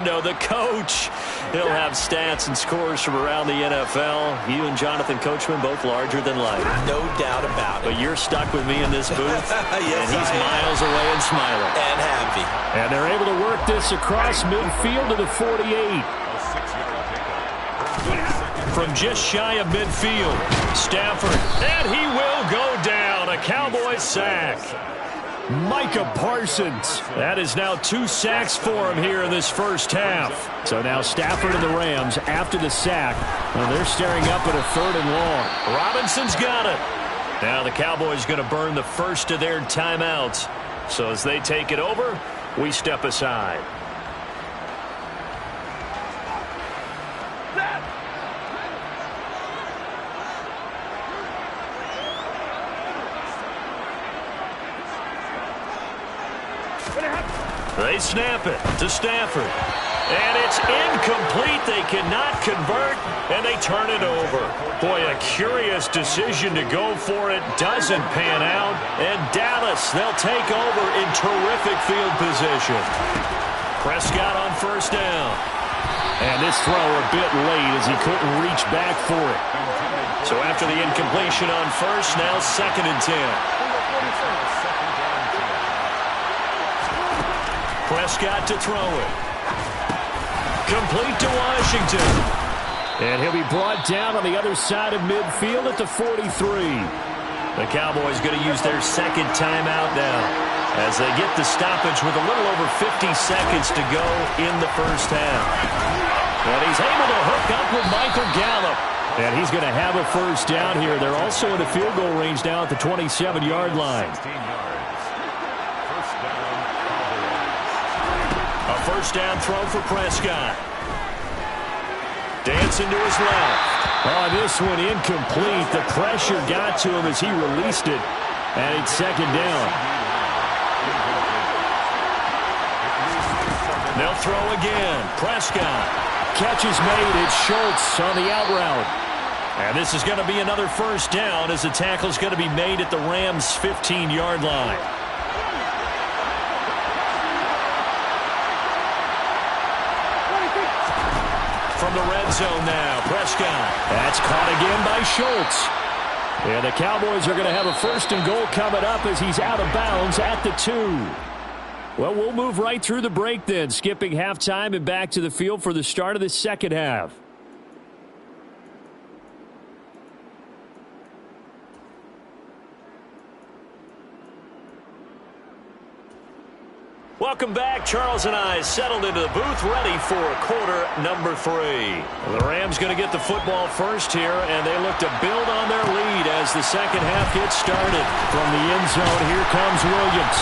No, the coach, he'll have stats and scores from around the NFL. You and Jonathan Coachman both larger than life. No doubt about it. But you're stuck with me in this booth, yes, and he's miles away and smiling. And happy. And they're able to work this across midfield to the 48. From just shy of midfield, Stafford, and he will go down. A Cowboys sack. Micah Parsons. That is now 2 sacks for him here in this first half. So now Stafford and the Rams after the sack. Well, they're staring up at a 3rd and long. Robinson's got it. Now the Cowboys going to burn the first of their timeouts. So as they take it over, we step aside. They snap it to Stafford. And it's incomplete. They cannot convert, and they turn it over. Boy, a curious decision to go for it. Doesn't pan out. And Dallas, they'll take over in terrific field position. Prescott on first down. And this throw a bit late as he couldn't reach back for it. So after the incompletion on first, now 2nd and 10. Prescott to throw it. Complete to Washington. And he'll be brought down on the other side of midfield at the 43. The Cowboys going to use their 2nd timeout now as they get the stoppage with a little over 50 seconds to go in the first half. And he's able to hook up with Michael Gallup. And he's going to have a first down here. They're also in the field goal range now at the 27-yard line. First down throw for Prescott. Dancing to his left. Oh, this one incomplete. The pressure got to him as he released it. And it's 2nd down. They'll throw again. Prescott. Catch is made. It's Schultz on the out route. And this is going to be another first down as the tackle is going to be made at the Rams' 15-yard line. From the red zone now, Prescott. That's caught again by Schultz. And the Cowboys are going to have a 1st and goal coming up as he's out of bounds at the 2. Well, we'll move right through the break then, skipping halftime and back to the field for the start of the 2nd half. Welcome back. Charles and I settled into the booth, ready for quarter number 3. The Rams going to get the football first here, and they look to build on their lead as the 2nd half gets started. From the end zone, here comes Williams.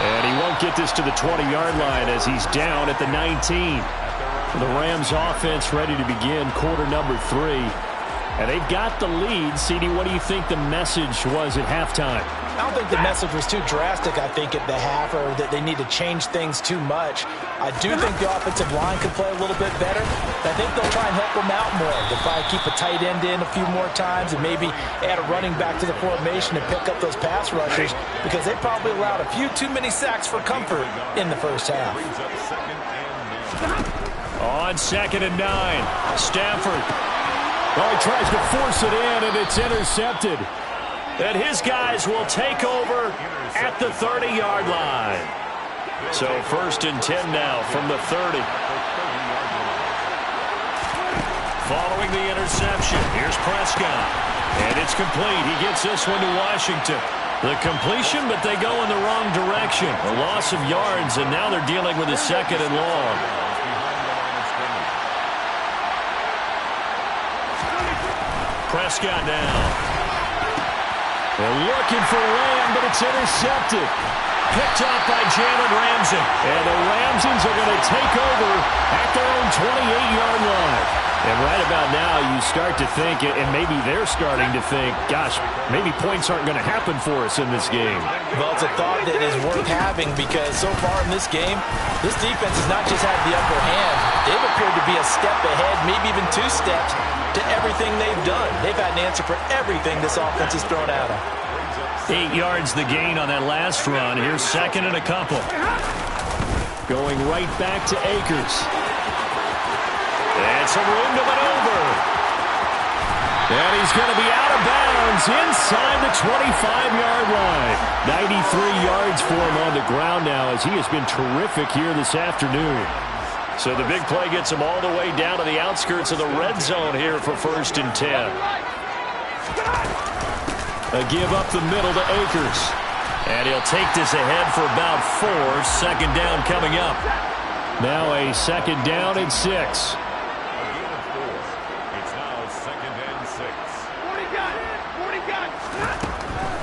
And he won't get this to the 20-yard line as he's down at the 19. The Rams offense ready to begin quarter number 3. And they've got the lead. CD, what do you think the message was at halftime? I don't think the message was too drastic, I think, at the half, or that they need to change things too much. I do think the offensive line could play a little bit better. I think they'll try and help them out more. They'll probably keep a tight end in a few more times and maybe add a running back to the formation and pick up those pass rushers because they probably allowed a few too many sacks for comfort in the first half. On 2nd and 9, Stafford. Well, he tries to force it in, and it's intercepted. And his guys will take over at the 30-yard line. So 1st and 10 now from the 30. Following the interception, here's Prescott. And it's complete. He gets this one to Washington. The completion, but they go in the wrong direction. A loss of yards, and now they're dealing with a 2nd and long. Prescott now. They're looking for Lamb, but it's intercepted. Picked up by Jalen Ramsey. And the Ramsons are going to take over at their own 28-yard line. And right about now, you start to think, and maybe they're starting to think, gosh, maybe points aren't going to happen for us in this game. Well, it's a thought that is worth having because so far in this game, this defense has not just had the upper hand. They've appeared to be a step ahead, maybe even 2 steps to everything they've done. They've had an answer for everything this offense has thrown at them. 8 yards the gain on that last run. Here's 2nd and a couple. Going right back to Akers. got some room to maneuver. And he's going to be out of bounds inside the 25-yard line. 93 yards for him on the ground now as he has been terrific here this afternoon. So the big play gets him all the way down to the outskirts of the red zone here for 1st and 10. A give up the middle to Akers. And he'll take this ahead for about 4. 2nd down coming up. Now a 2nd down and 6.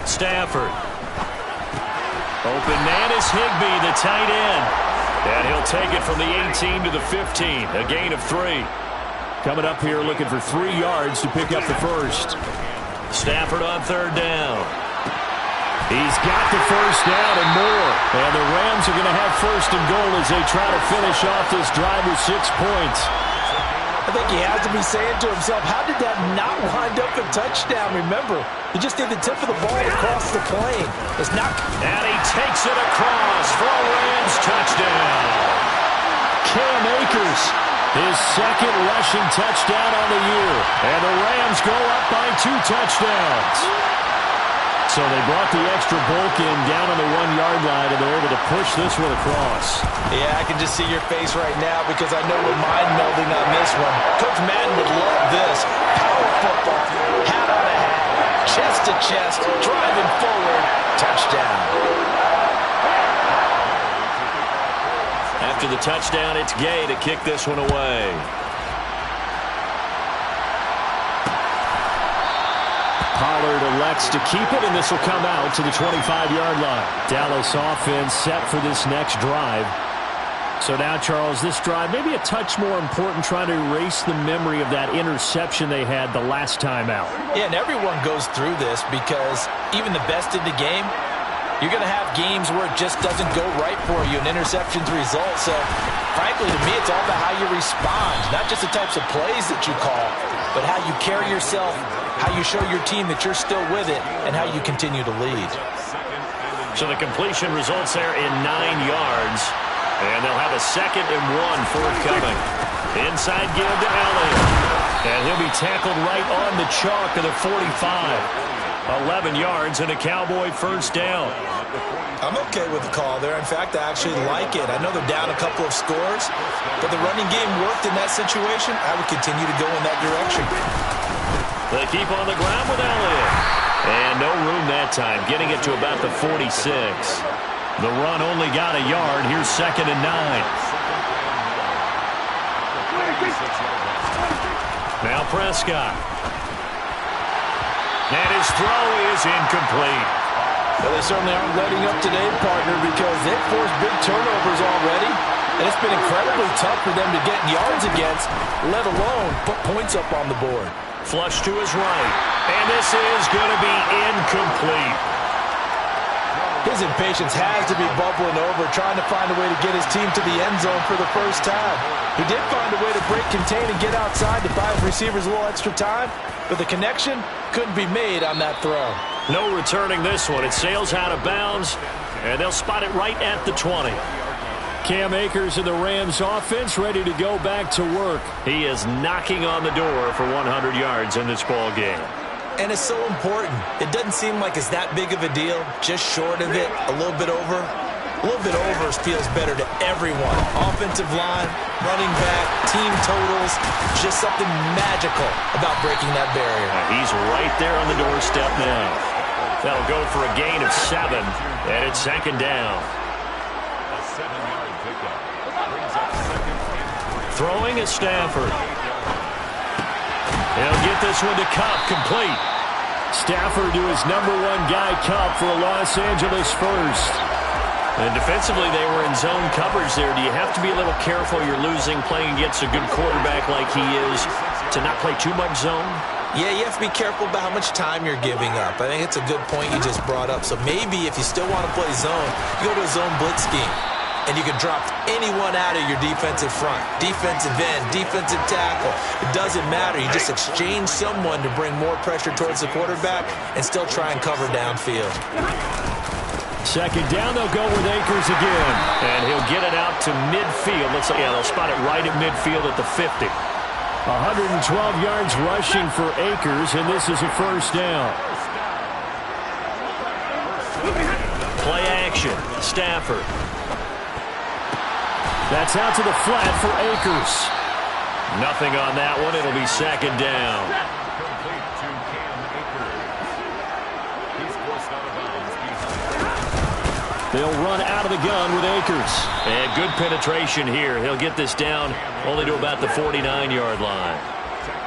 Stafford. Open man is Higbee, the tight end. And he'll take it from the 18 to the 15. A gain of 3. Coming up here looking for 3 yards to pick up the first. Stafford on 3rd down. He's got the first down and more. And the Rams are going to have 1st and goal as they try to finish off this drive with 6 points. I think he has to be saying to himself, how did that not wind up a touchdown? Remember, you just need the tip of the ball across the plane. It's not. And he takes it across for a Rams touchdown. Cam Akers, his 2nd rushing touchdown on the year. And the Rams go up by 2 touchdowns. So they brought the extra bulk in down on the 1-yard line, and they're able to push this one across. Yeah, I can just see your face right now because I know we're mind-melding on this one. Coach Madden would love this. Power football, hat on a hat, chest to chest, driving forward, touchdown. After the touchdown, it's Gay to kick this one away. Pollard elects to keep it, and this will come out to the 25-yard line. Dallas offense set for this next drive. So now, Charles, this drive maybe a touch more important, trying to erase the memory of that interception they had the last time out. Yeah, and everyone goes through this because even the best in the game, you're going to have games where it just doesn't go right for you, and interceptions result. So, frankly, to me, it's all about how you respond, not just the types of plays that you call, but how you carry yourself, how you show your team that you're still with it, and how you continue to lead. So the completion results there in 9 yards, and they'll have a 2nd and 1 forthcoming. Inside give to Elliott, and he'll be tackled right on the chalk of the 45. 11 yards and a Cowboy 1st down. I'm okay with the call there. In fact, I actually like it. I know they're down a couple of scores, but the running game worked in that situation. I would continue to go in that direction. They keep on the ground with Elliott. And no room that time, getting it to about the 46. The run only got a yard. Here's 2nd and 9. Now Prescott. And his throw is incomplete. Well, they certainly aren't letting up today, partner, because they've forced big turnovers already. And it's been incredibly tough for them to get yards against, let alone put points up on the board. Flush to his right. And this is going to be incomplete. His impatience has to be bubbling over, trying to find a way to get his team to the end zone for the first time. He did find a way to break, contain, and get outside to buy his receivers a little extra time, but the connection couldn't be made on that throw. No returning this one. It sails out of bounds, and they'll spot it right at the 20. Cam Akers and the Rams offense ready to go back to work. He is knocking on the door for 100 yards in this ball game. And it's so important. It doesn't seem like it's that big of a deal, just short of it, a little bit over. A little bit over feels better to everyone. Offensive line, running back, team totals, just something magical about breaking that barrier. He's right there on the doorstep now. That'll go for a gain of 7, and it's 2nd down. Throwing is Stafford. He'll get this one to Cup, complete. Stafford to his #1 guy, Cup, for a Los Angeles first. And defensively, they were in zone coverage there. Do you have to be a little careful? You're losing, playing against a good quarterback like he is, to not play too much zone? Yeah, you have to be careful about how much time you're giving up. I think it's a good point you just brought up. So maybe if you still want to play zone, you go to a zone blitz scheme. And you can drop anyone out of your defensive front. Defensive end, defensive tackle. It doesn't matter. You just exchange someone to bring more pressure towards the quarterback and still try and cover downfield. 2nd down, they'll go with Akers again. And he'll get it out to midfield. Looks like, yeah, they'll spot it right at midfield at the 50. 112 yards rushing for Akers, and this is a first down. Play action. Stafford. That's out to the flat for Akers. Nothing on that one. It'll be second down. They'll run out of the gun with Akers. And good penetration here. He'll get this down only to about the 49-yard line.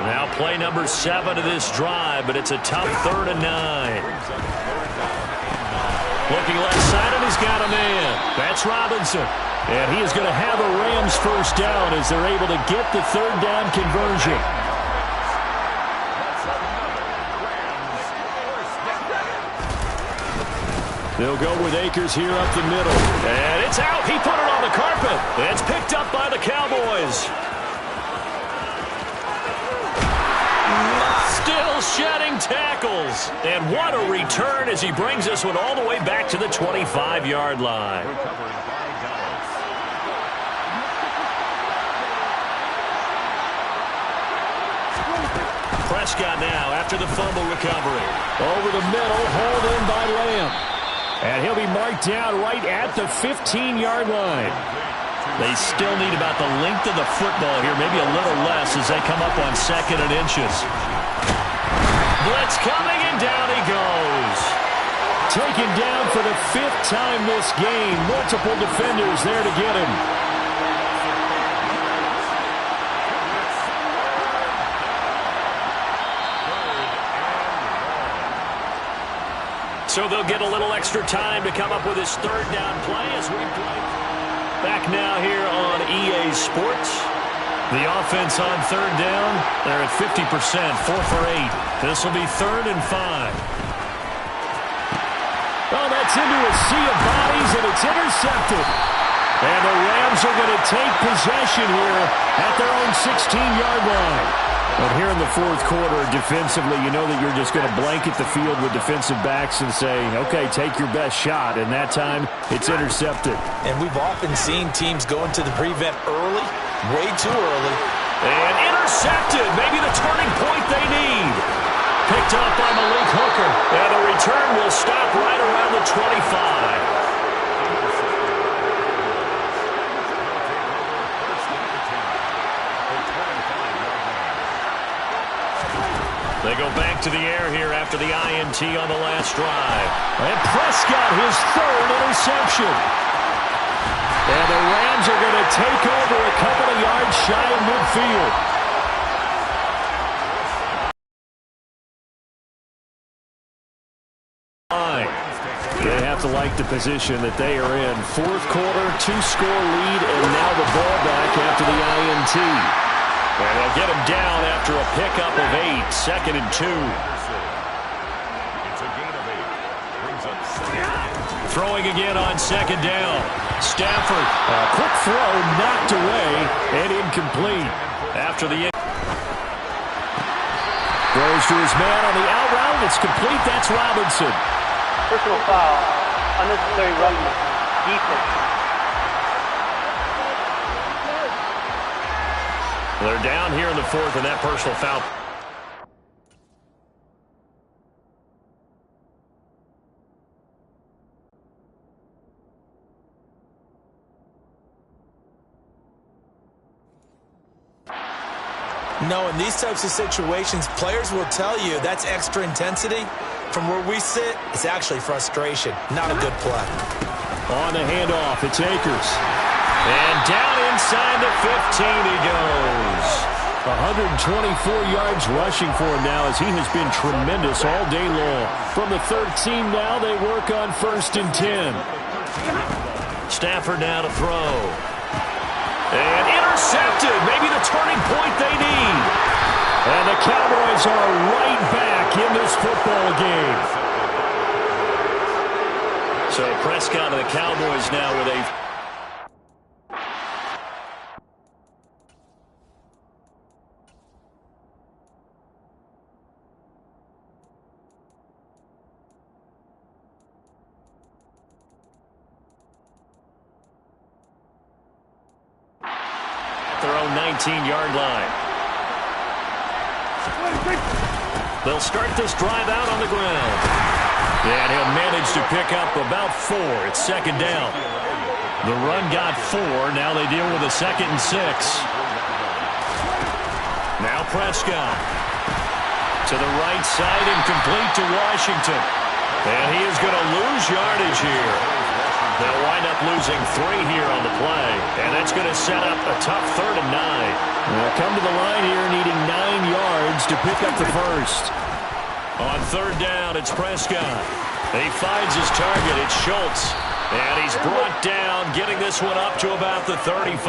Now play number 7 of this drive, but it's a tough 3rd and 9. Looking left side, and he's got a man. That's Robinson. And he is going to have a Rams first down as they're able to get the 3rd down conversion. They'll go with Akers here up the middle. And it's out. He put it on the carpet. It's picked up by the Cowboys. Still shedding tackles. And what a return as he brings this one all the way back to the 25-yard line. Prescott now after the fumble recovery. Over the middle, hauled in by Lamb. And he'll be marked down right at the 15-yard line. They still need about the length of the football here, maybe a little less as they come up on 2nd and inches. Blitz coming, and down he goes. Taken down for the 5th time this game. Multiple defenders there to get him. So they'll get a little extra time to come up with his 3rd down play as we play. Back now here on EA Sports. The offense on 3rd down. They're at 50%, 4 for 8. This will be 3rd and 5. Oh, that's into a sea of bodies, and it's intercepted. And the Rams are going to take possession here at their own 16-yard line. But here in the 4th quarter, defensively, you know that you're just going to blanket the field with defensive backs and say, okay, take your best shot. And that time, it's intercepted. And we've often seen teams go into the prevent early, way too early. And intercepted, maybe the turning point they need. Picked up by Malik Hooker. And the return will stop right around the 25. They go back to the air here after the INT on the last drive. And Prescott, his 3rd interception. And the Rams are going to take over a couple of yards shy of midfield. They have to like the position that they are in. 4th quarter, 2-score lead, and now the ball back after the INT. And they'll get him down after a pickup of 8, 2nd and 2. Throwing again on 2nd down. Stafford, a quick throw knocked away and incomplete. After the throws to his man on the out route. It's complete. That's Robinson. Personal foul, unnecessary roughness, defense. They're down here in the 4th, and that personal foul. No, in these types of situations, players will tell you that's extra intensity. From where we sit, it's actually frustration, not a good play. On the handoff, it's Akers. And down inside the 15 he goes. 124 yards rushing for him now as he has been tremendous all day long. From the 13 now, they work on 1st and 10. Stafford now to throw. And intercepted. Maybe the turning point they need. And the Cowboys are right back in this football game. So Prescott and the Cowboys now with a... their own 19-yard line. They'll start this drive out on the ground. And he'll manage to pick up about 4. It's second down. The run got 4. Now they deal with a 2nd and 6. Now Prescott. To the right side and complete to Washington. And he is going to lose yardage here. They'll wind up losing 3 here on the play. And that's going to set up a tough 3rd and 9. They'll come to the line here needing 9 yards to pick up the first. On 3rd down, it's Prescott. He finds his target. It's Schultz. And he's brought down, getting this one up to about the 35.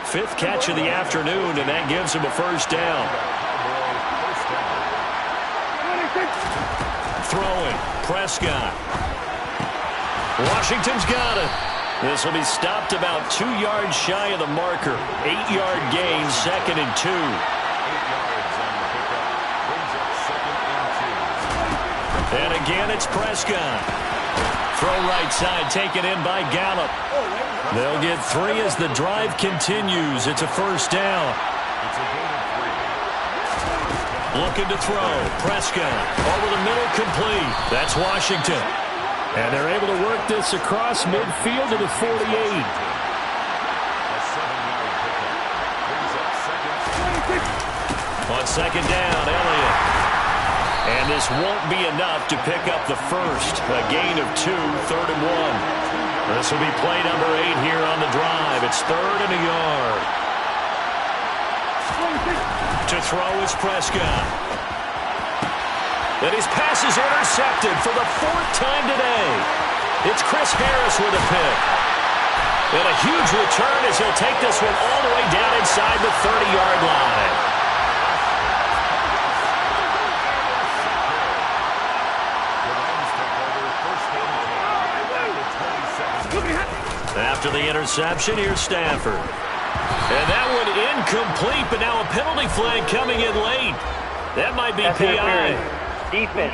5th catch of the afternoon, and that gives him a first down. Throwing, Prescott. Washington's got it. This will be stopped about 2 yards shy of the marker. 8-yard gain, 2nd and 2. And again, it's Prescott. Throw right side, taken in by Gallup. They'll get 3 as the drive continues. It's a first down. Looking to throw. Prescott over the middle, complete. That's Washington. And they're able to work this across midfield to the 48. On 2nd down, Elliott. And this won't be enough to pick up the first. A gain of 2, 3rd and 1. This will be play number 8 here on the drive. It's 3rd and a yard. To throw is Prescott. And his pass is intercepted for the 4th time today. It's Chris Harris with a pick. And a huge return as he'll take this one all the way down inside the 30-yard line. After the interception, here's Stafford. And that one incomplete, but now a penalty flag coming in late. That might be PI. Defense.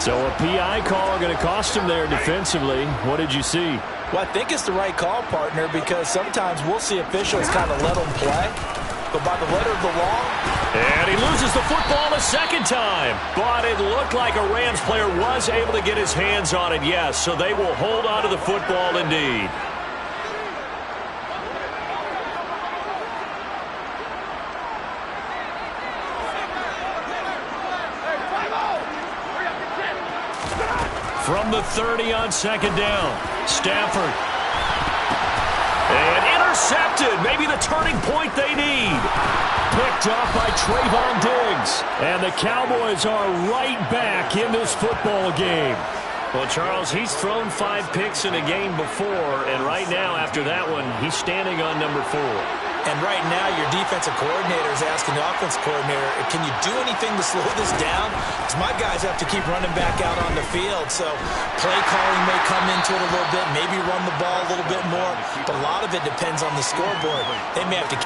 So a PI call going to cost him there defensively. What did you see? Well, I think it's the right call, partner, because sometimes we'll see officials kind of let them play. But by the letter of the law. And he loses the football a 2nd time. But it looked like a Rams player was able to get his hands on it, yes. So they will hold on to the football indeed. From the 30 on 2nd down, Stafford. And intercepted. Maybe the turning point they need. Picked off by Trayvon Diggs. And the Cowboys are right back in this football game. Well, Charles, he's thrown 5 picks in a game before, and right now, after that one, he's standing on number 4. And right now, your defensive coordinator is asking the offensive coordinator, can you do anything to slow this down? Because my guys have to keep running back out on the field. So play calling may come into it a little bit, maybe run the ball a little bit more. But a lot of it depends on the scoreboard. They may have to...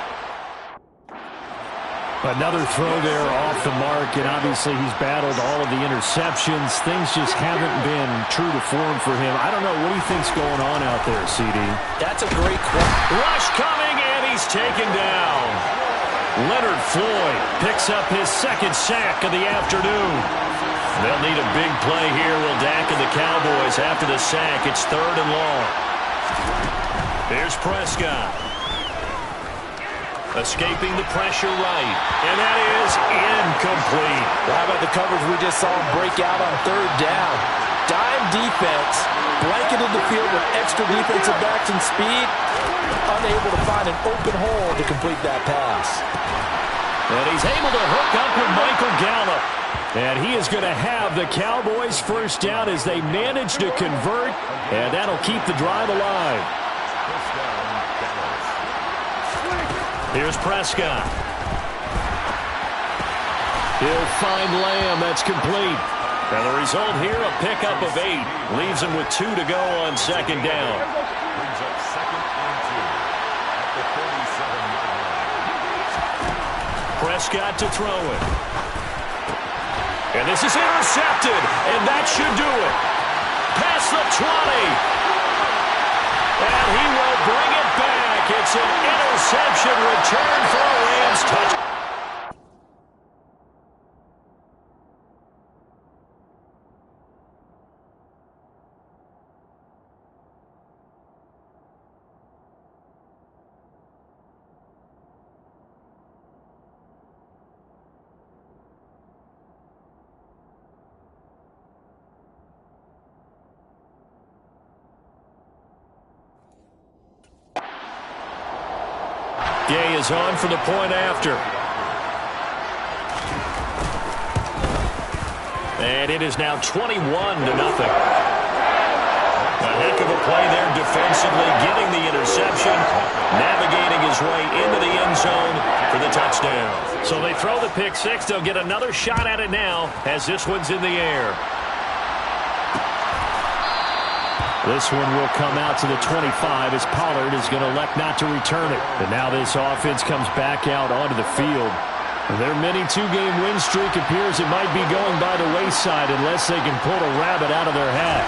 Another throw there off the mark, and obviously he's battled all of the interceptions. Things just haven't been true to form for him. I don't know. What do you think's going on out there, CD? That's a great question. Rush coming, and he's taken down. Leonard Floyd picks up his 2nd sack of the afternoon. They'll need a big play here, will Dak and the Cowboys after the sack. It's 3rd and long. Here's Prescott. Escaping the pressure right. And that is incomplete. Well, how about the coverage we just saw him break out on 3rd down? Dime defense, blanketed the field with extra defensive backs and speed, unable to find an open hole to complete that pass. And he's able to hook up with Michael Gallup. And he is going to have the Cowboys first down as they manage to convert, and that'll keep the drive alive. Here's Prescott. He'll find Lamb. That's complete. And the result here, a pickup of 8. Leaves him with 2 to go on 2nd down. Prescott to throw it. And this is intercepted. And that should do it. Past the 20. And he will bring it back. It's an interception. interception return for a Rams touchdown. Gay is on for the point after. And it is now 21-0. A heck of a play there defensively, getting the interception, navigating his way into the end zone for the touchdown. So they throw the pick six. They'll get another shot at it now as this one's in the air. This one will come out to the 25 as Pollard is going to elect not to return it. And now this offense comes back out onto the field. Their mini two-game win streak appears it might be going by the wayside unless they can pull a rabbit out of their hat.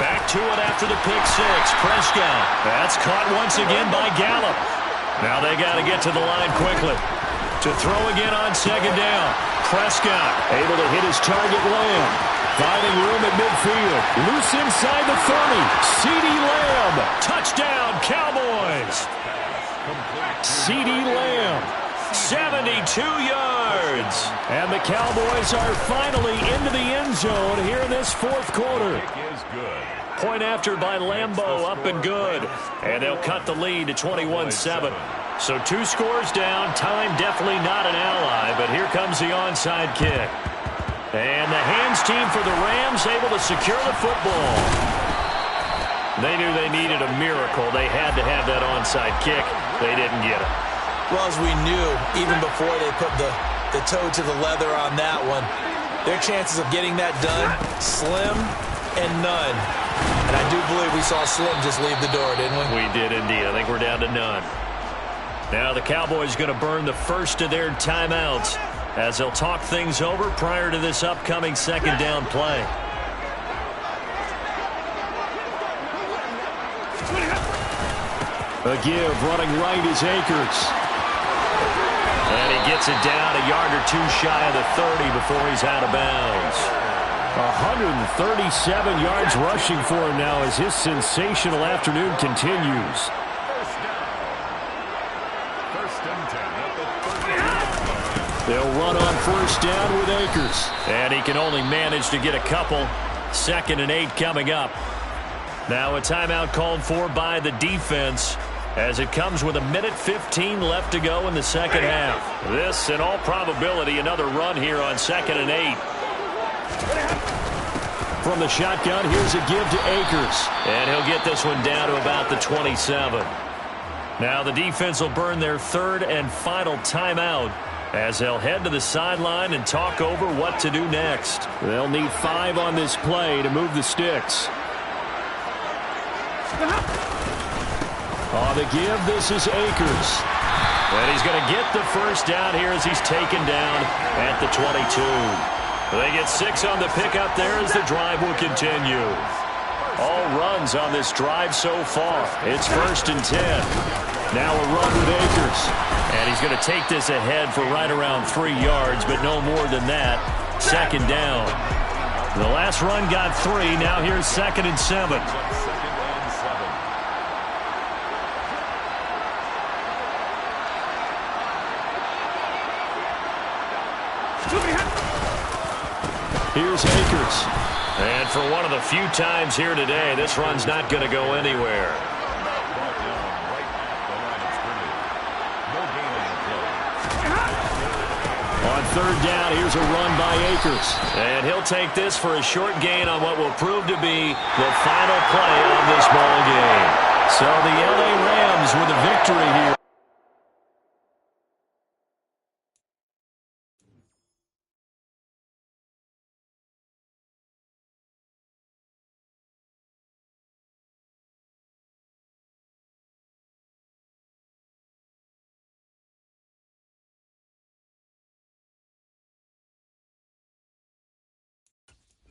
Back to it after the pick six. Prescott. That's caught once again by Gallup. Now they got to get to the line quickly. To throw again on second down. Prescott able to hit his target Lamb. Finding room at midfield. Loose inside the 30. CeeDee Lamb. Touchdown, Cowboys. CeeDee Lamb. 72 yards. And the Cowboys are finally into the end zone here in this fourth quarter. Point after by Lambeau, up and good. And they'll cut the lead to 21-7. So 2 scores down. Time definitely not an ally, but here comes the onside kick. And the hands team for the Rams able to secure the football. They knew they needed a miracle. They had to have that onside kick. They didn't get it. Well, as we knew, even before they put the toe to the leather on that one, their chances of getting that done, slim and none. And I do believe we saw Slim just leave the door, didn't we? We did indeed. I think we're down to none. Now the Cowboys going to burn the first of their timeouts as they'll talk things over prior to this upcoming second down play. A give running right is Akers. And he gets it down a yard or two shy of the 30 before he's out of bounds. 137 yards rushing for him now as his sensational afternoon continues. They'll run on first down with Akers. And he can only manage to get a couple. 2nd and 8 coming up. Now a timeout called for by the defense as it comes with 1:15 left to go in the second half. This, in all probability, another run here on 2nd and 8. From the shotgun, here's a give to Akers. And he'll get this one down to about the 27. Now the defense will burn their 3rd and final timeout as they'll head to the sideline and talk over what to do next. They'll need 5 on this play to move the sticks. On the give, this is Akers. And he's going to get the first down here as he's taken down at the 22. They get 6 on the pickup there as the drive will continue. All runs on this drive so far. It's 1st and 10. Now a run with Akers. And he's going to take this ahead for right around 3 yards, but no more than that. 2nd down. The last run got 3. Now here's 2nd and 7. Here's Akers. And for one of the few times here today, this run's not going to go anywhere. On 3rd down, here's a run by Akers. And he'll take this for a short gain on what will prove to be the final play of this ball game. So the LA Rams with a victory here.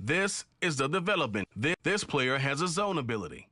This is the development. This player has a zone ability.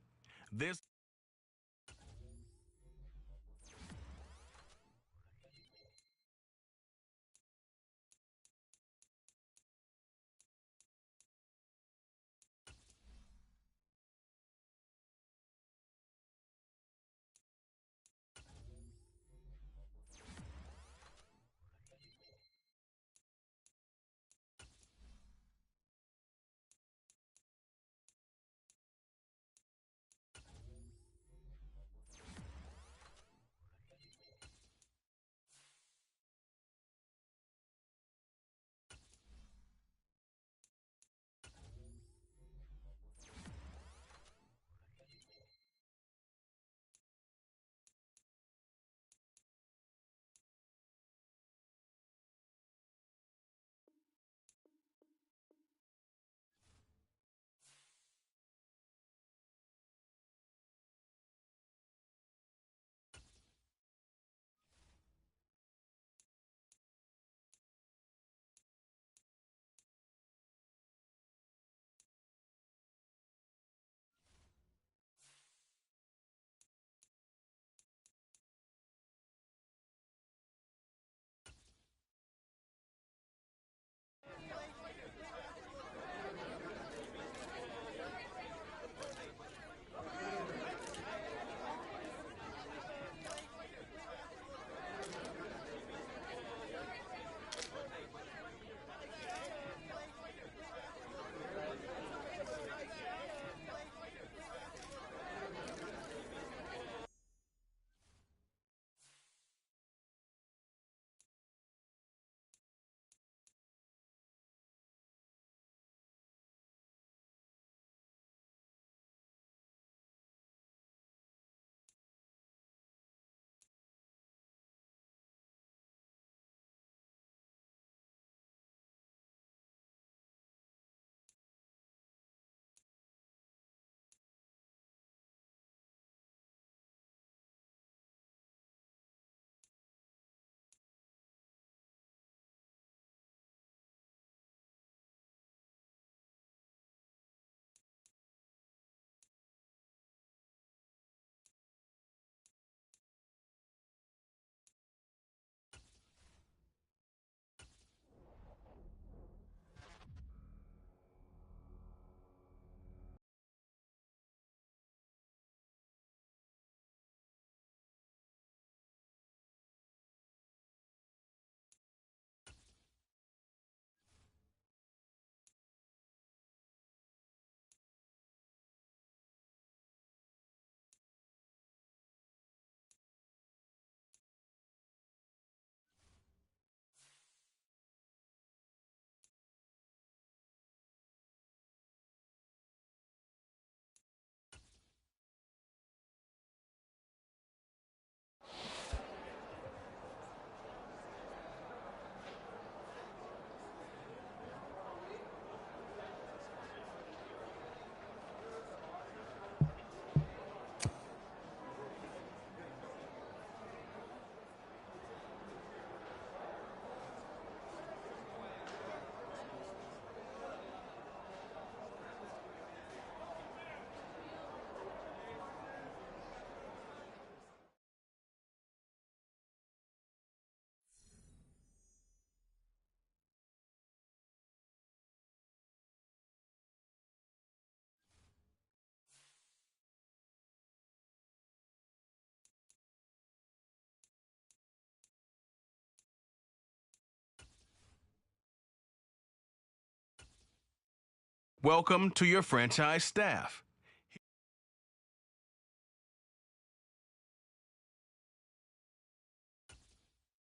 Welcome to your franchise staff.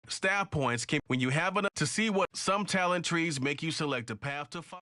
Staff points can when you have enough to see what some talent trees make you select a path to follow.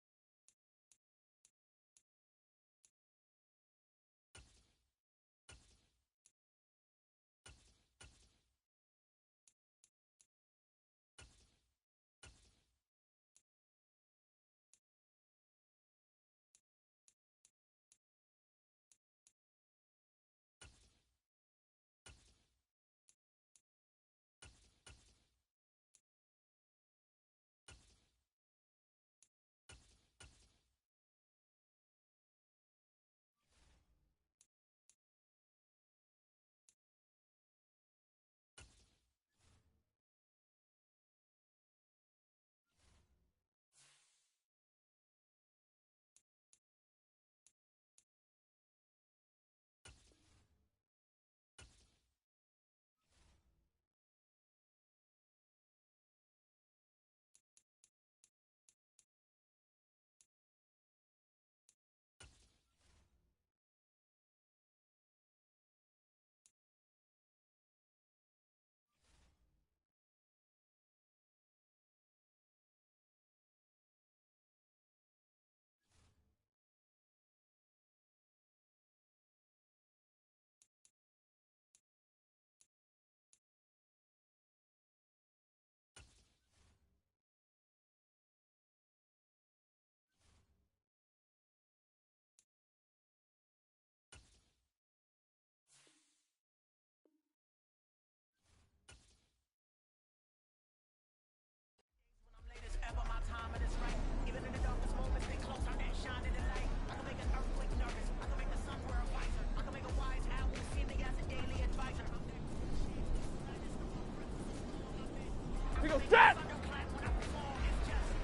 Set!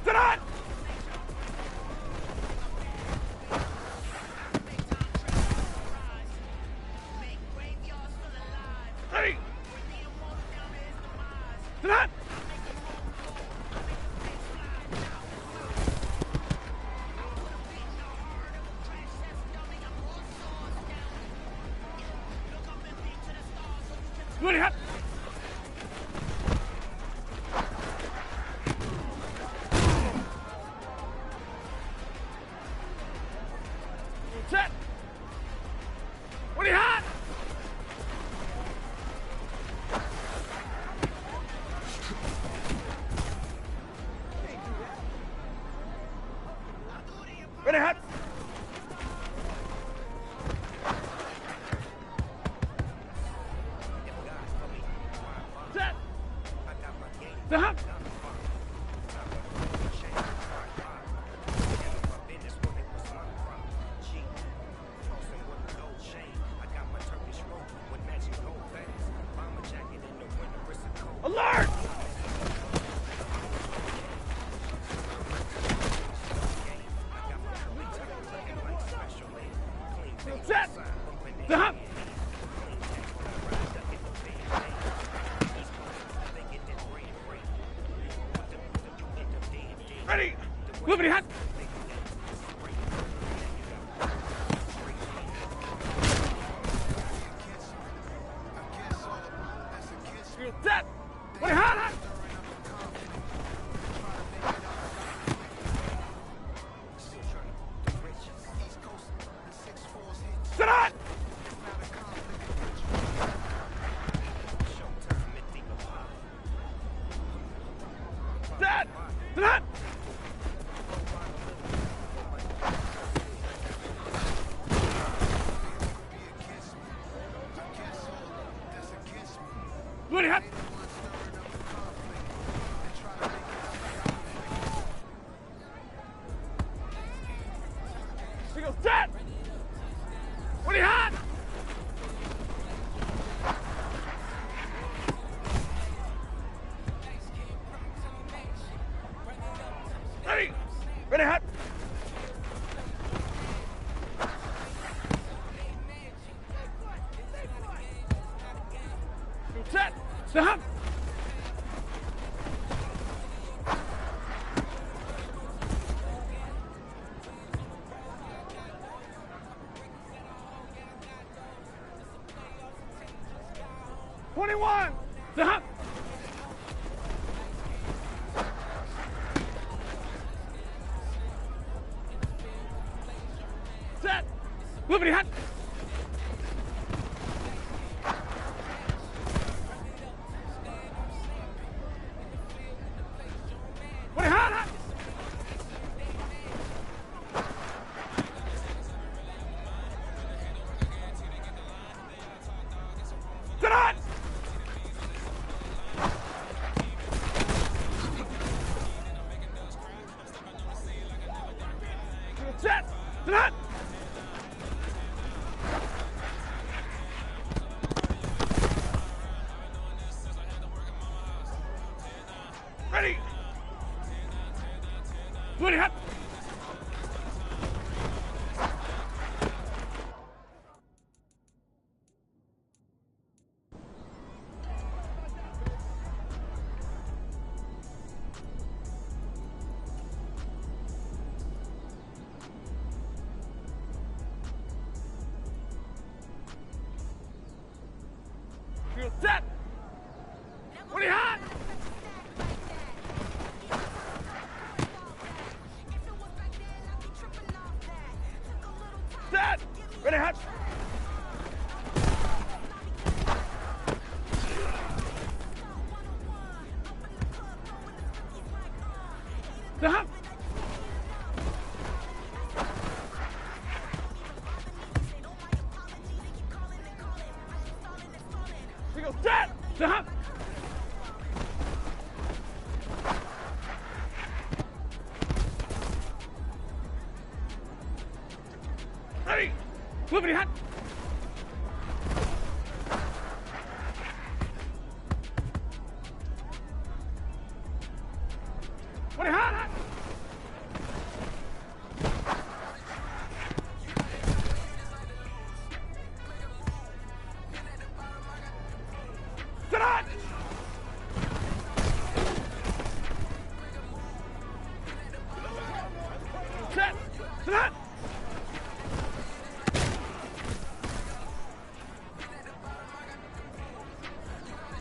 Sit on! Ready! Sit on! Ready, hot! Set! Ready, hot! Ready, hot! Set! Set, hot! Alert! Set! Stop! Ready! Moving hot! Set! Ready, hot, hot! Sit on! Set! Sit on! Ready, hot! We go set! Ready, hot! Ready! Ready, hot! Set! Stop! 21. Stop. Set. Moving hot. What hot? Hot. Sit on. Set. Sit on. Ready. Ready, hot. Feel set. Ready, hot. Set. Ready, hot. Stop. We go set. Stop. Ready. Moving hot. What hot, hot. Sit on. Set. Sit on.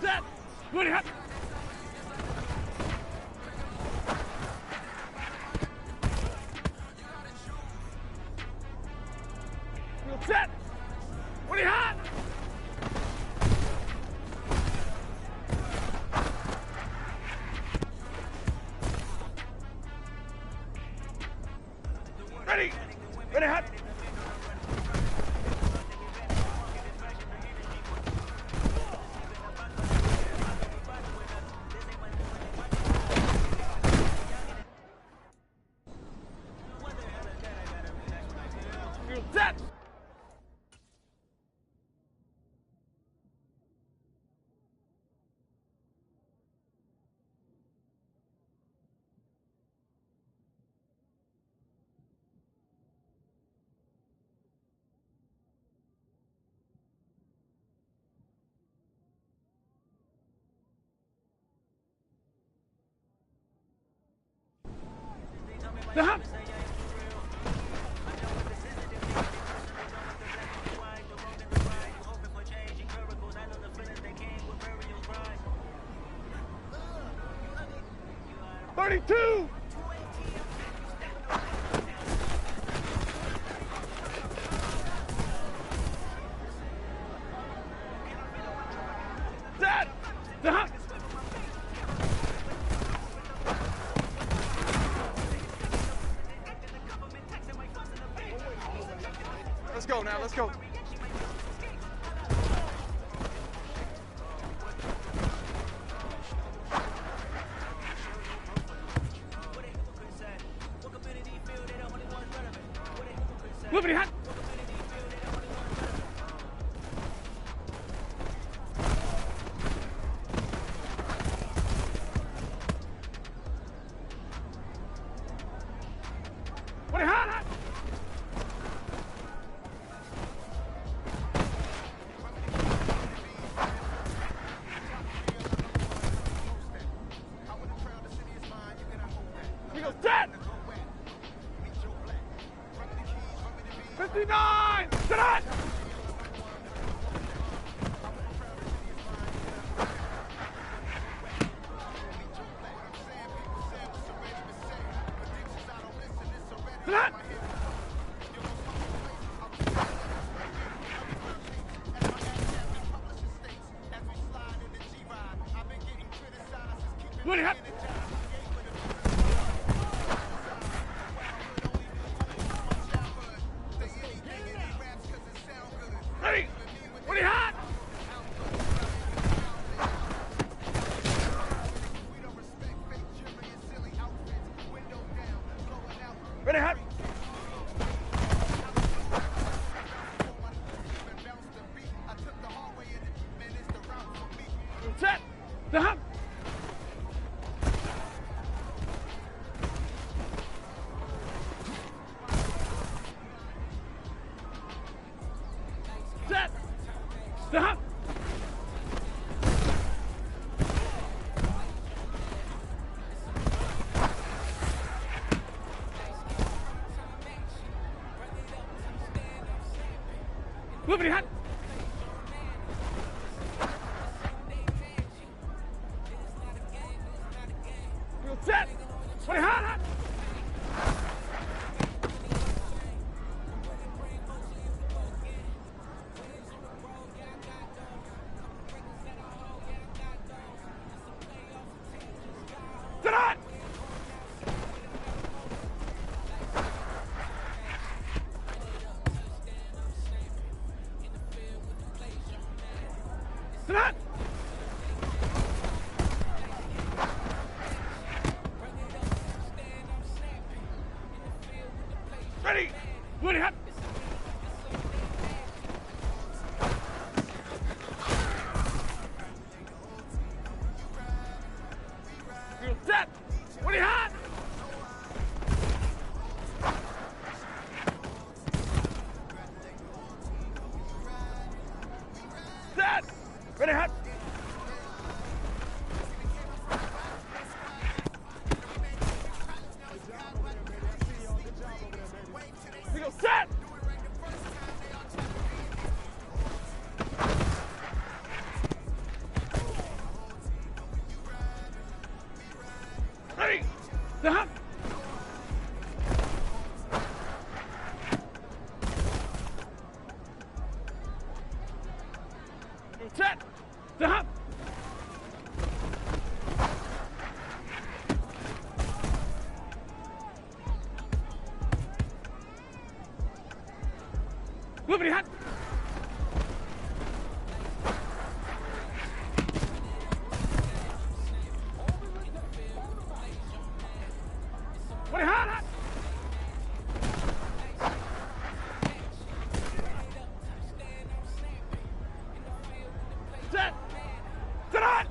Set. Ready, hot. Set. Ready, hot. Ready. Ready, hot. Set. Stop. Thirty-two. Set. Stop. Let's go now, let's go. Ready, hot. Ready. Ready, hot. Ready, hot. Set. The hop. Set. The hop. Moving hot. Set. Ready, hot, hot. Set hot. Set hot. Ready. Ready, hot. Set. Ready, hot. Set. Ready, hot. We go set. Ready. The hop. Set. The hop. Moving hot. Ready, hot, hot. Set. Set hot.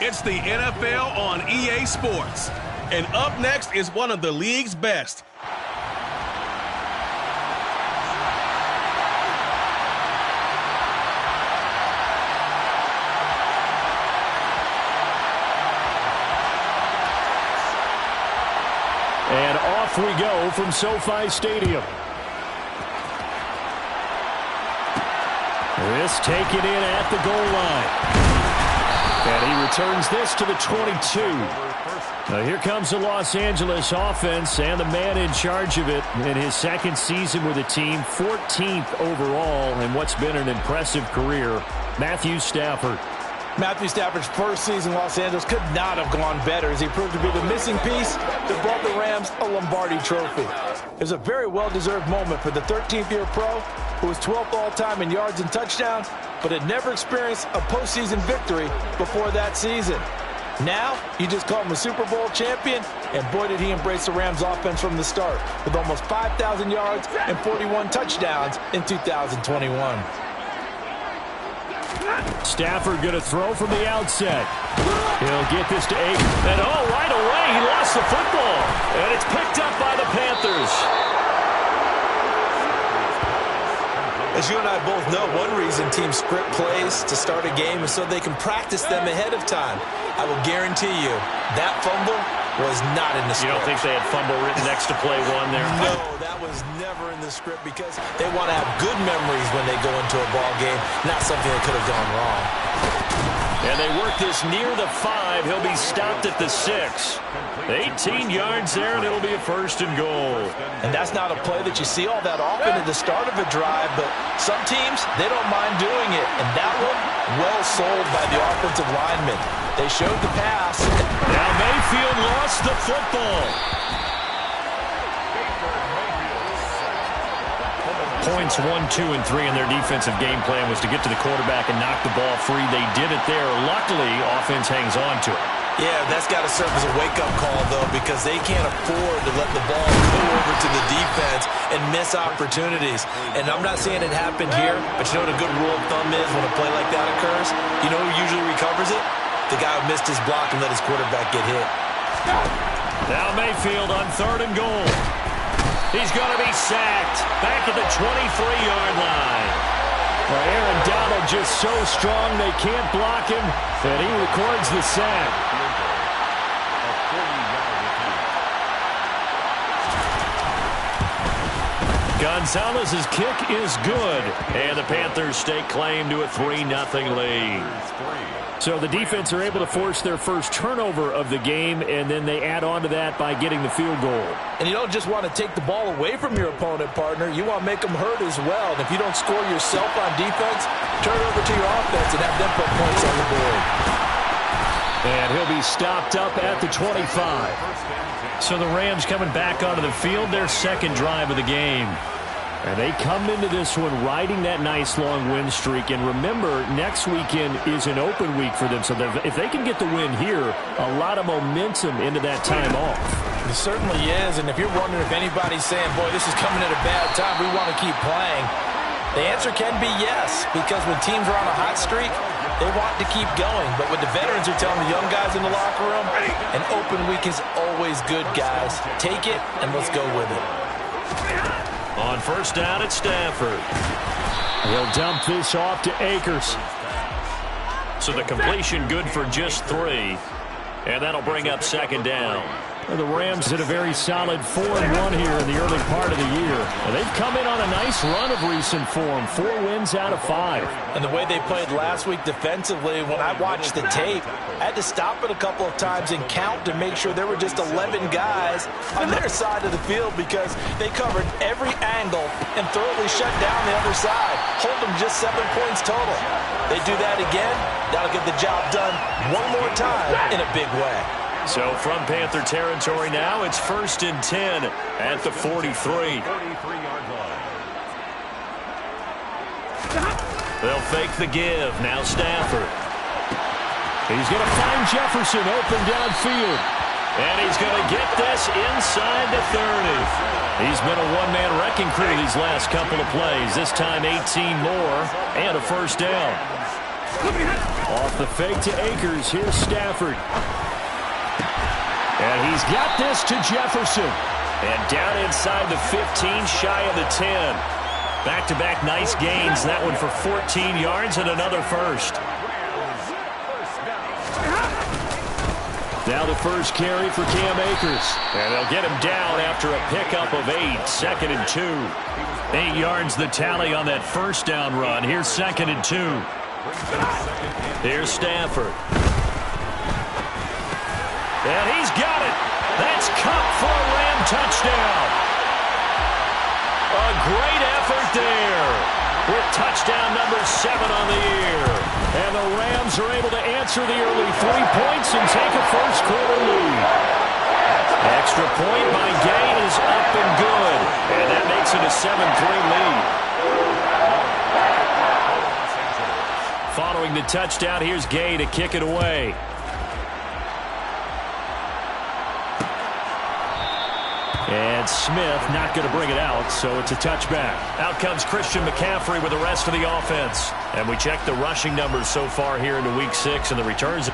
It's the NFL on EA Sports. And up next is one of the league's best. And off we go from SoFi Stadium. This taken in at the goal line. And he returns this to the 22. Here comes the Los Angeles offense and the man in charge of it in his second season with the team, 14th overall in what's been an impressive career, Matthew Stafford. Matthew Stafford's first season in Los Angeles could not have gone better as he proved to be the missing piece that brought the Rams a Lombardi trophy. It was a very well-deserved moment for the 13th-year pro who was 12th all-time in yards and touchdowns, but had never experienced a postseason victory before that season. Now, you just call him a Super Bowl champion, and boy did he embrace the Rams offense from the start with almost 5,000 yards and 41 touchdowns in 2021. Stafford going to throw from the outset. He'll get this to Akers. And right away, he lost the football. And it's picked up by the Panthers. As you and I both know, one reason teams script plays to start a game is so they can practice them ahead of time. I will guarantee you that fumble was not in the script. You don't think they had fumble written next to play one there? No, that was never in the script because they want to have good memories when they go into a ball game, not something that could have gone wrong. And they work this near the 5. He'll be stopped at the 6. 18 yards there, and it'll be a 1st and goal. And that's not a play that you see all that often at the start of a drive, but some teams, they don't mind doing it. And that one, well sold by the offensive lineman. They showed the pass. Now Mayfield lost the football. Points 1, 2, and 3 in their defensive game plan was to get to the quarterback and knock the ball free. They did it there. Luckily, offense hangs on to it. Yeah, that's got to serve as a wake-up call, though, because they can't afford to let the ball go over to the defense and miss opportunities. And I'm not saying it happened here, but you know what a good rule of thumb is when a play like that occurs? You know who usually recovers it? The guy who missed his block and let his quarterback get hit. Now Mayfield on 3rd and goal. He's going to be sacked back at the 23-yard line. Well, Aaron Donald just so strong they can't block him, and he records the sack. Gonzalez's kick is good, and the Panthers stake claim to a 3-0 lead. So the defense are able to force their first turnover of the game, and then they add on to that by getting the field goal. And you don't just want to take the ball away from your opponent, partner. You want to make them hurt as well. And if you don't score yourself on defense, turn it over to your offense and have them put points on the board. And he'll be stopped up at the 25. So the Rams coming back onto the field, their second drive of the game. And they come into this one riding that nice long win streak. And remember, next weekend is an open week for them. So if they can get the win here, a lot of momentum into that time off. It certainly is. And if you're wondering if anybody's saying, boy, this is coming at a bad time, we want to keep playing, the answer can be yes. Because when teams are on a hot streak, they want to keep going. But what the veterans are telling the young guys in the locker room, an open week is always good, guys. Take it, and let's go with it. On 1st down at Stafford. He'll dump this off to Akers. So the completion good for just 3. And that'll bring up 2nd down. The Rams had a very solid 4-1 here in the early part of the year. And they've come in on a nice run of recent form. 4 wins out of 5. And the way they played last week defensively, when I watched the tape, I had to stop it a couple of times and count to make sure there were just 11 guys on their side of the field because they covered every angle and thoroughly shut down the other side. Hold them just 7 points total. They do that again, that'll get the job done one more time in a big way. So from Panther territory now, it's 1st and 10 at the 43. They'll fake the give. Now Stafford. He's going to find Jefferson open downfield. And he's going to get this inside the 30. He's been a one-man wrecking crew these last couple of plays. This time 18 more and a 1st down. Off the fake to Akers. Here's Stafford. And he's got this to Jefferson. And down inside the 15, shy of the 10. Back-to-back nice gains. That one for 14 yards and another 1st. Now the first carry for Cam Akers. And they'll get him down after a pickup of 8, 2nd and 2. 8 yards the tally on that first down run. Here's 2nd and 2. Here's Stafford. And he's got it. That's Cup for a Ram touchdown. A great effort there, with touchdown number 7 on the year. And the Rams are able to answer the early 3 points and take a first-quarter lead. Extra point by Gay is up and good. And that makes it a 7-3 lead. Following the touchdown, here's Gay to kick it away. And Smith not going to bring it out, so it's a touchback. Out comes Christian McCaffrey with the rest of the offense. And we check the rushing numbers so far here into Week 6, and the returns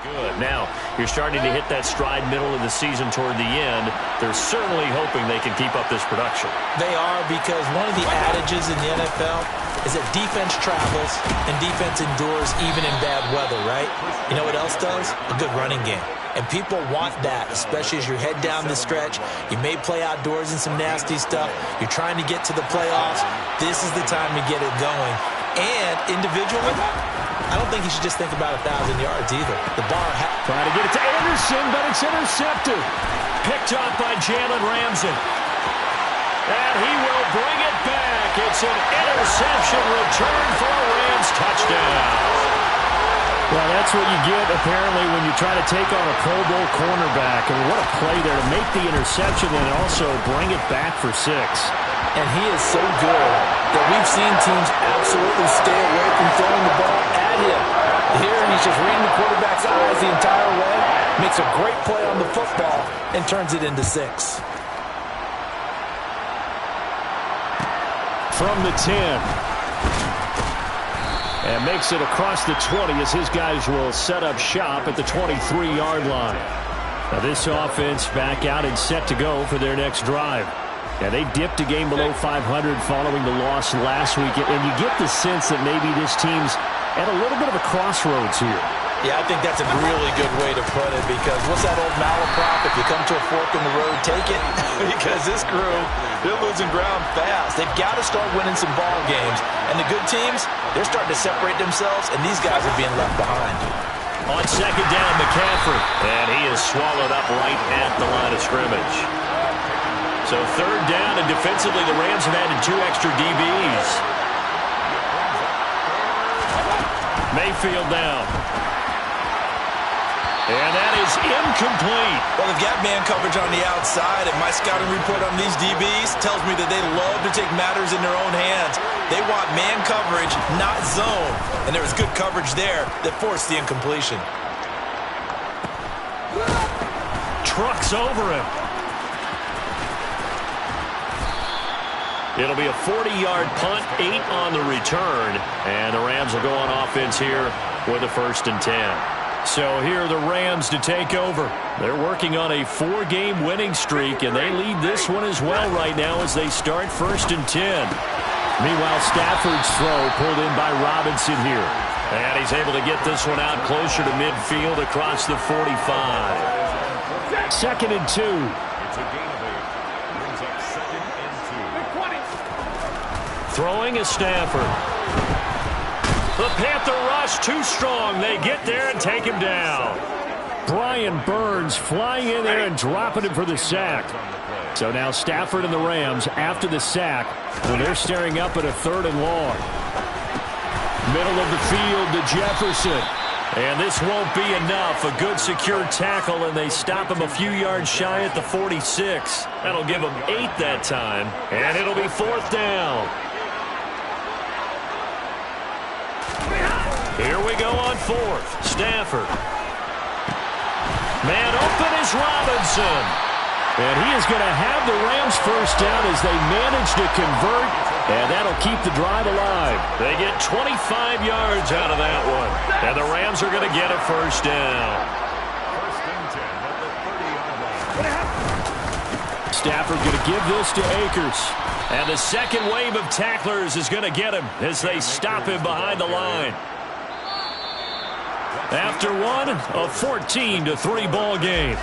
good. Now, you're starting to hit that stride middle of the season toward the end. They're certainly hoping they can keep up this production. They are, because one of the adages in the NFL is that defense travels and defense endures even in bad weather, right? You know what else does? A good running game. And people want that, especially as you head down the stretch. You may play outdoors in some nasty stuff. You're trying to get to the playoffs. This is the time to get it going. And individually, I don't think you should just think about 1,000 yards either. The bar trying to get it to Anderson, but it's intercepted. Picked up by Jalen Ramsey. And he will bring it back. It's an interception return for a Rams touchdown. Well, that's what you get, apparently, when you try to take on a Pro Bowl cornerback. I mean, what a play there to make the interception and also bring it back for 6. And he is so good that we've seen teams absolutely stay away from throwing the ball at him. Here, he's just reading the quarterback's eyes the entire way, makes a great play on the football, and turns it into 6. From the 10. And makes it across the 20 as his guys will set up shop at the 23-yard line. Now this offense back out and set to go for their next drive. And they dipped a game below 500 following the loss last week. And you get the sense that maybe this team's at a little bit of a crossroads here. Yeah, I think that's a really good way to put it, because what's that old malaprop? If you come to a fork in the road, take it. Because this crew, they're losing ground fast. They've got to start winning some ball games. And the good teams, they're starting to separate themselves, and these guys are being left behind. On 2nd down, McCaffrey. And he is swallowed up right at the line of scrimmage. So 3rd down, and defensively, the Rams have added 2 extra DBs. Mayfield down. And that is incomplete. Well, they've got man coverage on the outside, and my scouting report on these DBs tells me that they love to take matters in their own hands. They want man coverage, not zone. And there was good coverage there that forced the incompletion. Trucks over him. It'll be a 40-yard punt, 8 on the return. And the Rams will go on offense here with a 1st and 10. So here are the Rams to take over. They're working on a 4-game winning streak, and they lead this one as well right now as they start 1st and 10. Meanwhile, Stafford's throw pulled in by Robinson here. And he's able to get this one out closer to midfield across the 45. 2nd and 2. Throwing is Stafford. The Panther rush too strong. They get there and take him down. Brian Burns flying in there and dropping him for the sack. So now Stafford and the Rams after the sack. And they're staring up at a 3rd and long. Middle of the field to Jefferson. And this won't be enough. A good secure tackle, and they stop him a few yards shy at the 46. That'll give them 8 that time. And it'll be 4th down. Here we go on 4th. Stafford. Man open is Robinson. And he is going to have the Rams 1st down as they manage to convert. And that'll keep the drive alive. They get 25 yards out of that one. And the Rams are going to get a 1st down. Stafford going to give this to Akers. And the second wave of tacklers is going to get him as they stop him behind the line. After one, a 14-3 ball game.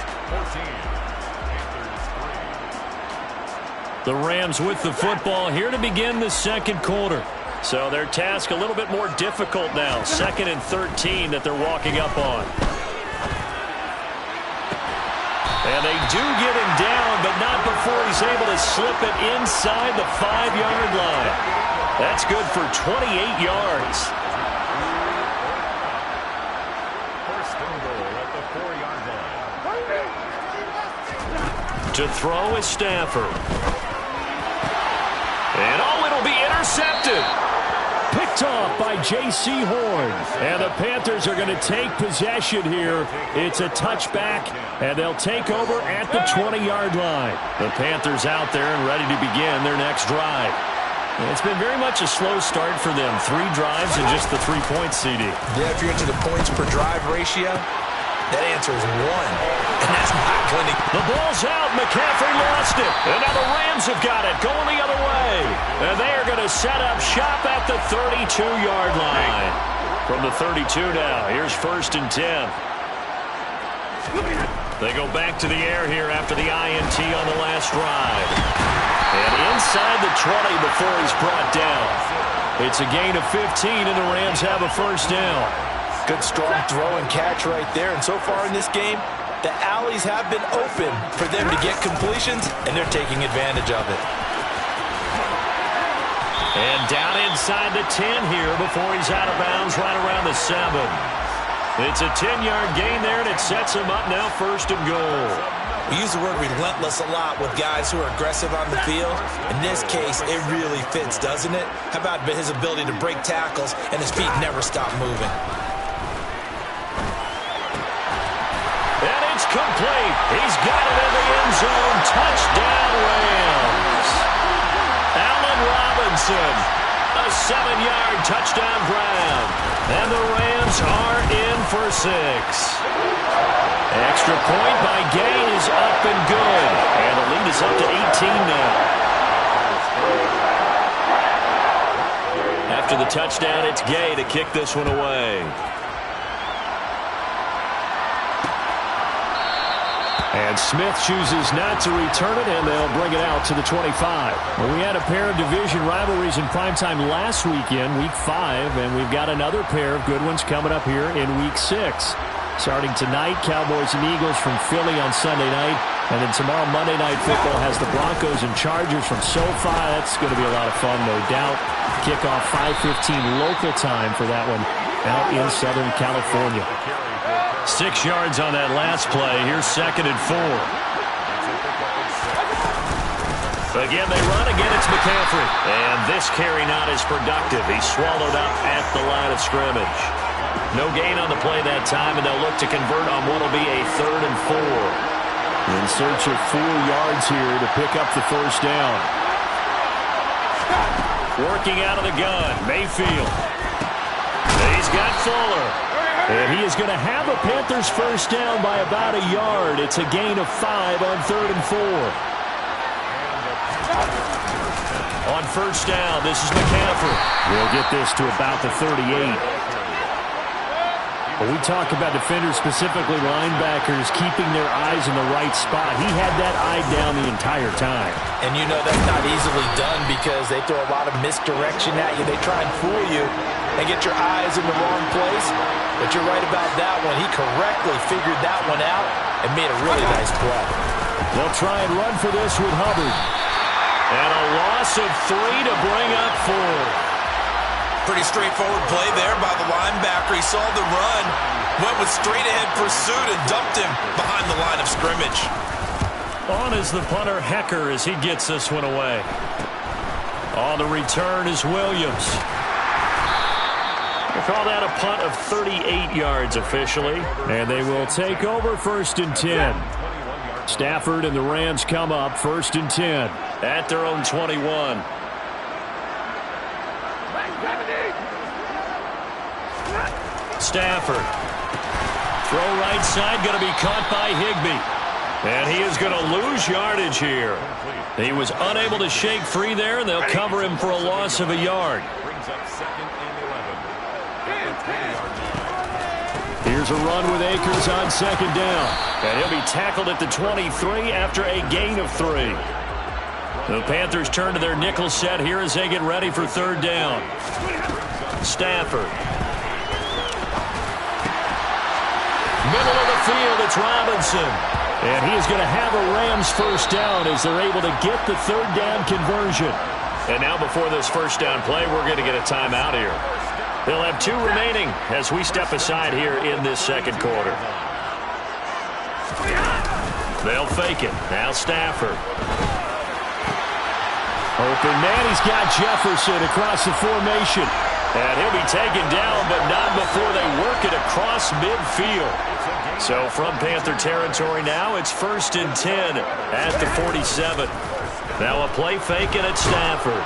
The Rams with the football here to begin the second quarter. So their task a little bit more difficult now. 2nd and 13 that they're walking up on. And they do get him down, but not before he's able to slip it inside the 5-yard line. That's good for 28 yards. To throw is Stafford. And it'll be intercepted. Picked off by J.C. Horn. And the Panthers are going to take possession here. It's a touchback, and they'll take over at the 20-yard line. The Panthers out there and ready to begin their next drive. And it's been very much a slow start for them. 3 drives and just the 3 points, CD. Yeah, if you're into the points per drive ratio, that answer is 1. And that's not going to... The ball's out. McCaffrey lost it. And now the Rams have got it going the other way. And they are going to set up shop at the 32-yard line. From the 32 now, here's 1st and 10. They go back to the air here after the INT on the last drive. And inside the 20 before he's brought down. It's a gain of 15, and the Rams have a 1st down. Good, strong throw and catch right there. And so far in this game, the alleys have been open for them to get completions, and they're taking advantage of it. And down inside the 10 here before he's out of bounds right around the 7. It's a 10-yard gain there, and it sets him up now 1st and goal. We use the word relentless a lot with guys who are aggressive on the field. In this case, it really fits, doesn't it? How about his ability to break tackles and his feet never stop moving? And it's complete. He's got it in the end zone. Touchdown, Rams. Allen Robinson, a 7-yard touchdown grab. And the Rams are in for 6. Extra point by Gay is up and good. And the lead is up to 18 now. After the touchdown, it's Gay to kick this one away. And Smith chooses not to return it, and they'll bring it out to the 25. Well, we had a pair of division rivalries in primetime last weekend, Week 5, and we've got another pair of good ones coming up here in Week 6. Starting tonight, Cowboys and Eagles from Philly on Sunday night. And then tomorrow, Monday Night Football has the Broncos and Chargers from SoFi. That's going to be a lot of fun, no doubt. Kickoff 5:15 local time for that one out in Southern California. 6 yards on that last play. Here's 2nd and 4. Again, they run. Again, it's McCaffrey. And this carry not as productive. He's swallowed up at the line of scrimmage. No gain on the play that time, and they'll look to convert on what will be a 3rd and 4. In search of 4 yards here to pick up the 1st down. Working out of the gun, Mayfield. He's got Fuller. And he is going to have a Panthers 1st down by about a yard. It's a gain of 5 on 3rd and 4. On 1st down, this is McCaffrey. We'll get this to about the 38. When we talk about defenders, specifically linebackers, keeping their eyes in the right spot, he had that eye down the entire time. And you know that's not easily done because they throw a lot of misdirection at you. They try and fool you and get your eyes in the wrong place. But you're right about that one. He correctly figured that one out and made a really nice play. They'll try and run for this with Hubbard. And a loss of 3 to bring up 4. Pretty straightforward play there by the linebacker. He saw the run, went with straight-ahead pursuit, and dumped him behind the line of scrimmage. On is the punter, Hecker, as he gets this one away. On the return is Williams. They call that a punt of 38 yards officially. And they will take over 1st and 10. Stafford and the Rams come up 1st and 10 at their own 21. Stafford. Throw right side, going to be caught by Higbee. And he is going to lose yardage here. He was unable to shake free there, and they'll cover him for a loss of a yard. Here's a run with Akers on second down. And he'll be tackled at the 23 after a gain of 3. The Panthers turn to their nickel set here as they get ready for third down. Stafford. Middle of the field, it's Robinson. And he is going to have a Rams first down as they're able to get the third down conversion. And now before this first down play, we're going to get a timeout here. They'll have 2 remaining as we step aside here in this second quarter. They'll fake it. Now Stafford. Open man, he's got Jefferson across the formation. And he'll be taken down, but not before they work it across midfield. So from Panther territory now, it's 1st and 10 at the 47. Now a play fake and it's Stafford.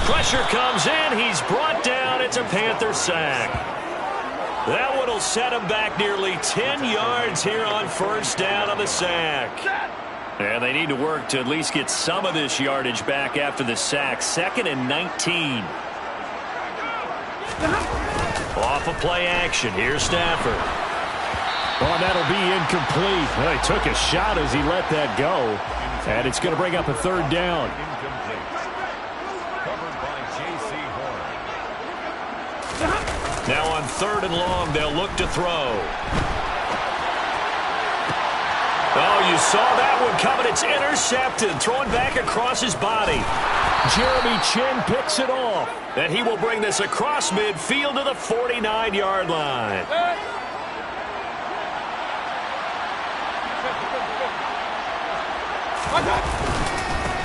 Pressure comes in. He's brought down. It's a Panther sack. That one will set him back nearly 10 yards here on first down on the sack. And they need to work to at least get some of this yardage back after the sack. 2nd and 19. Off of play action. Here's Stafford. Oh, that'll be incomplete. Well, he took a shot as he let that go. And it's going to bring up a third down. Now on 3rd and long, they'll look to throw. Oh, you saw that one coming. It's intercepted. Thrown back across his body. Jeremy Chin picks it off. And he will bring this across midfield to the 49-yard line.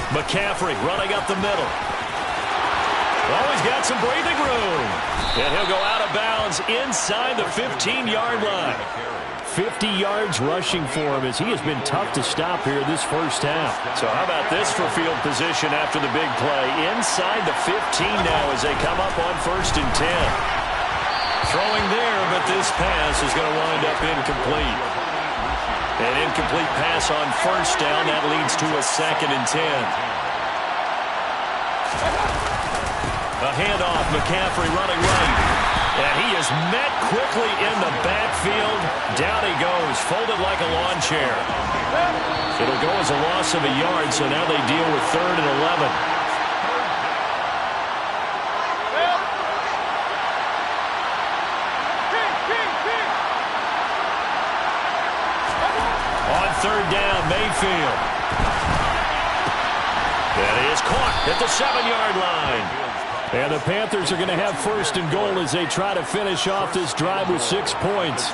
McCaffrey running up the middle. Oh, he's got some breathing room. And he'll go out of bounds inside the 15-yard line. 50 yards rushing for him as he has been tough to stop here this first half. So how about this for field position after the big play? Inside the 15 now as they come up on 1st and 10. Throwing there, but this pass is going to wind up incomplete. An incomplete pass on first down. That leads to a 2nd and 10. A handoff. McCaffrey running right. And he is met quickly in the backfield. Down he goes, folded like a lawn chair. It'll go as a loss of a yard, so now they deal with 3rd and 11. On 3rd down, Mayfield. And he is caught at the 7-yard line. And the Panthers are going to have 1st and goal as they try to finish off this drive with 6 points.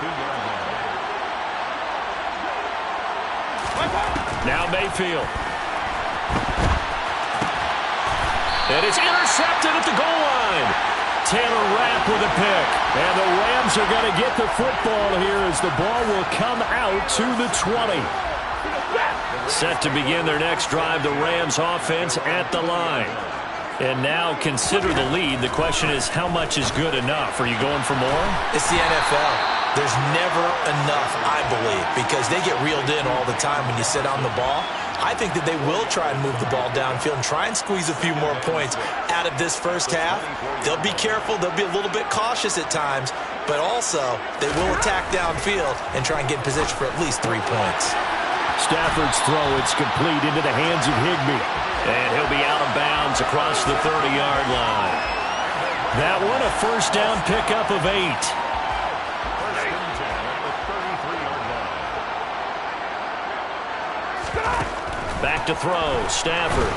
Now Mayfield. And it's intercepted at the goal line. Taylor Rapp with a pick. And the Rams are going to get the football here as the ball will come out to the 20. Set to begin their next drive, the Rams offense at the line. And now consider the lead. The question is, how much is good enough? Are you going for more? It's the NFL. There's never enough, I believe, because they get reeled in all the time when you sit on the ball. I think that they will try and move the ball downfield and try and squeeze a few more points out of this first half. They'll be careful. They'll be a little bit cautious at times, but also they will attack downfield and try and get in position for at least 3 points. Stafford's throw, it's complete into the hands of Higbee. And he'll be out of bounds across the 30-yard line. That one a first down pickup of 8. Back to throw, Stafford.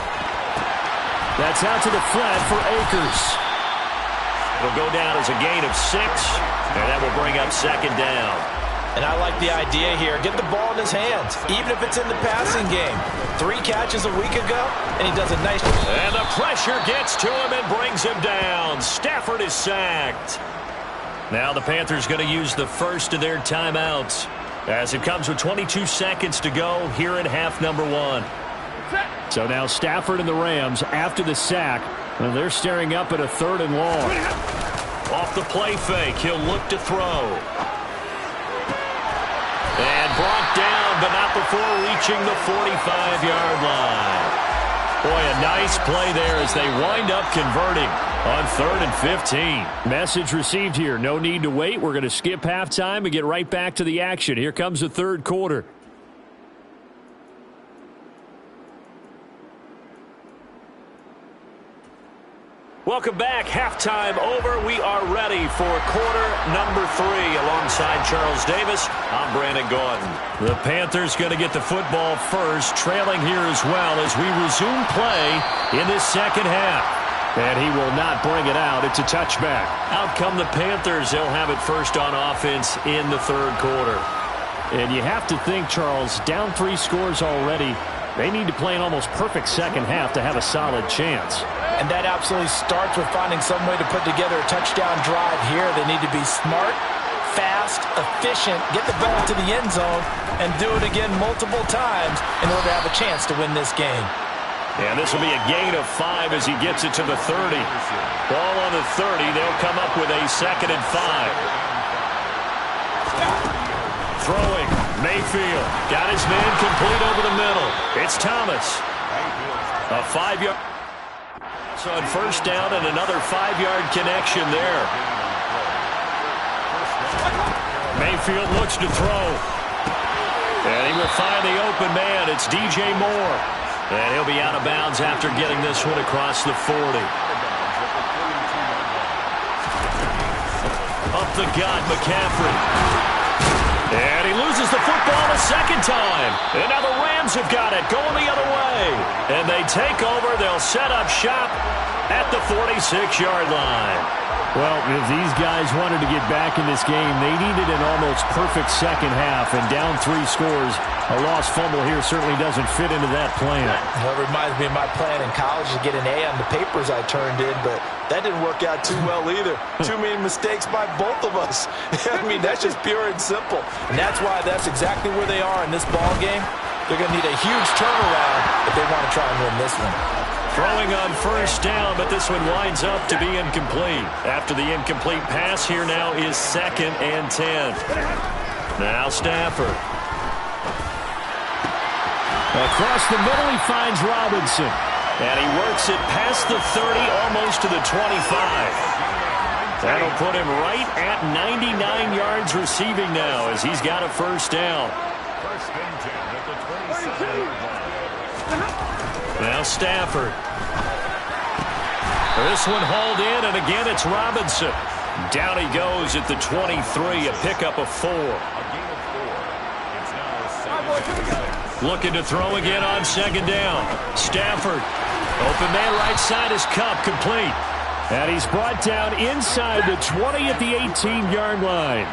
That's out to the flat for Akers. It'll go down as a gain of 6, and that will bring up 2nd down. And I like the idea here. Get the ball in his hands, even if it's in the passing game. 3 catches a week ago, and he does a nice job. And the pressure gets to him and brings him down. Stafford is sacked. Now the Panthers going to use the first of their timeouts as it comes with 22 seconds to go here in half number 1. So now Stafford and the Rams after the sack. And they're staring up at a 3rd and long. Off the play fake, he'll look to throw. And brought down, but not before reaching the 45-yard line. Boy, a nice play there as they wind up converting. on 3rd and 15. Message received here. No need to wait. We're going to skip halftime and get right back to the action. Here comes the third quarter. Welcome back. Halftime over. We are ready for quarter number 3. Alongside Charles Davis, I'm Brandon Gordon. The Panthers going to get the football first, trailing here as well as we resume play in this second half. And he will not bring it out. It's a touchback. Out come the Panthers. They'll have it first on offense in the third quarter. And you have to think, Charles, down 3 scores already. They need to play an almost perfect second half to have a solid chance. And that absolutely starts with finding some way to put together a touchdown drive here. They need to be smart, fast, efficient, get the ball to the end zone, and do it again multiple times in order to have a chance to win this game. And this will be a gain of 5 as he gets it to the 30. Ball on the 30. They'll come up with a 2nd and 5. Throwing. Mayfield. Got his man complete over the middle. It's Thomas. A 5-yard. So on first down and another 5-yard connection there. Mayfield looks to throw. And he will find the open man. It's DJ Moore. And he'll be out of bounds after getting this one across the 40. Up the gut, McCaffrey. And he loses the football a second time. And now the Rams have got it, going the other way. And they take over. They'll set up shop at the 46-yard line. Well, if these guys wanted to get back in this game, they needed an almost perfect second half. And down 3 scores, a lost fumble here certainly doesn't fit into that plan. Well, it reminds me of my plan in college to get an A on the papers I turned in, but that didn't work out too well either. Too many mistakes by both of us. I mean, that's just pure and simple. And that's why that's exactly where they are in this ball game. They're going to need a huge turnaround if they want to try and win this one. Throwing on first down, but this one winds up to be incomplete. After the incomplete pass, here now is 2nd and 10. Now Stafford. Across the middle, he finds Robinson. And he works it past the 30, almost to the 25. That'll put him right at 99 yards receiving now as he's got a first down. Now Stafford. This one hauled in, and again it's Robinson. Down he goes at the 23, a pickup of 4. Looking to throw again on second down. Stafford. Open man right side is Cup, complete. And he's brought down inside the 20 at the 18-yard line.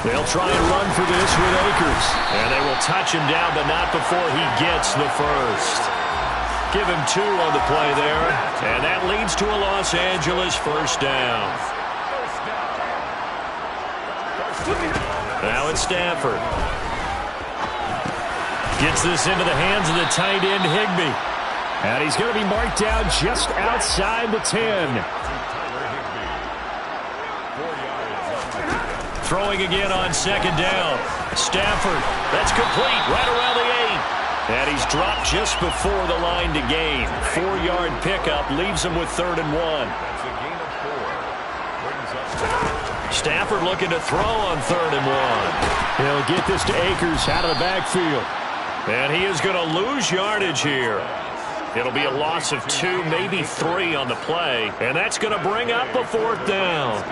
They'll try and run for this with Akers. And they will touch him down, but not before he gets the first. Give him 2 on the play there. And that leads to a Los Angeles first down. Now it's Stafford. Gets this into the hands of the tight end, Higbee. And he's going to be marked down just outside the 10. Throwing again on second down. Stafford, that's complete, right around the 8. And he's dropped just before the line to gain. 4-yard pickup leaves him with 3rd and 1. Stafford looking to throw on 3rd and 1. He'll get this to Akers out of the backfield. And he is going to lose yardage here. It'll be a loss of 2, maybe 3 on the play. And that's going to bring up a 4th down.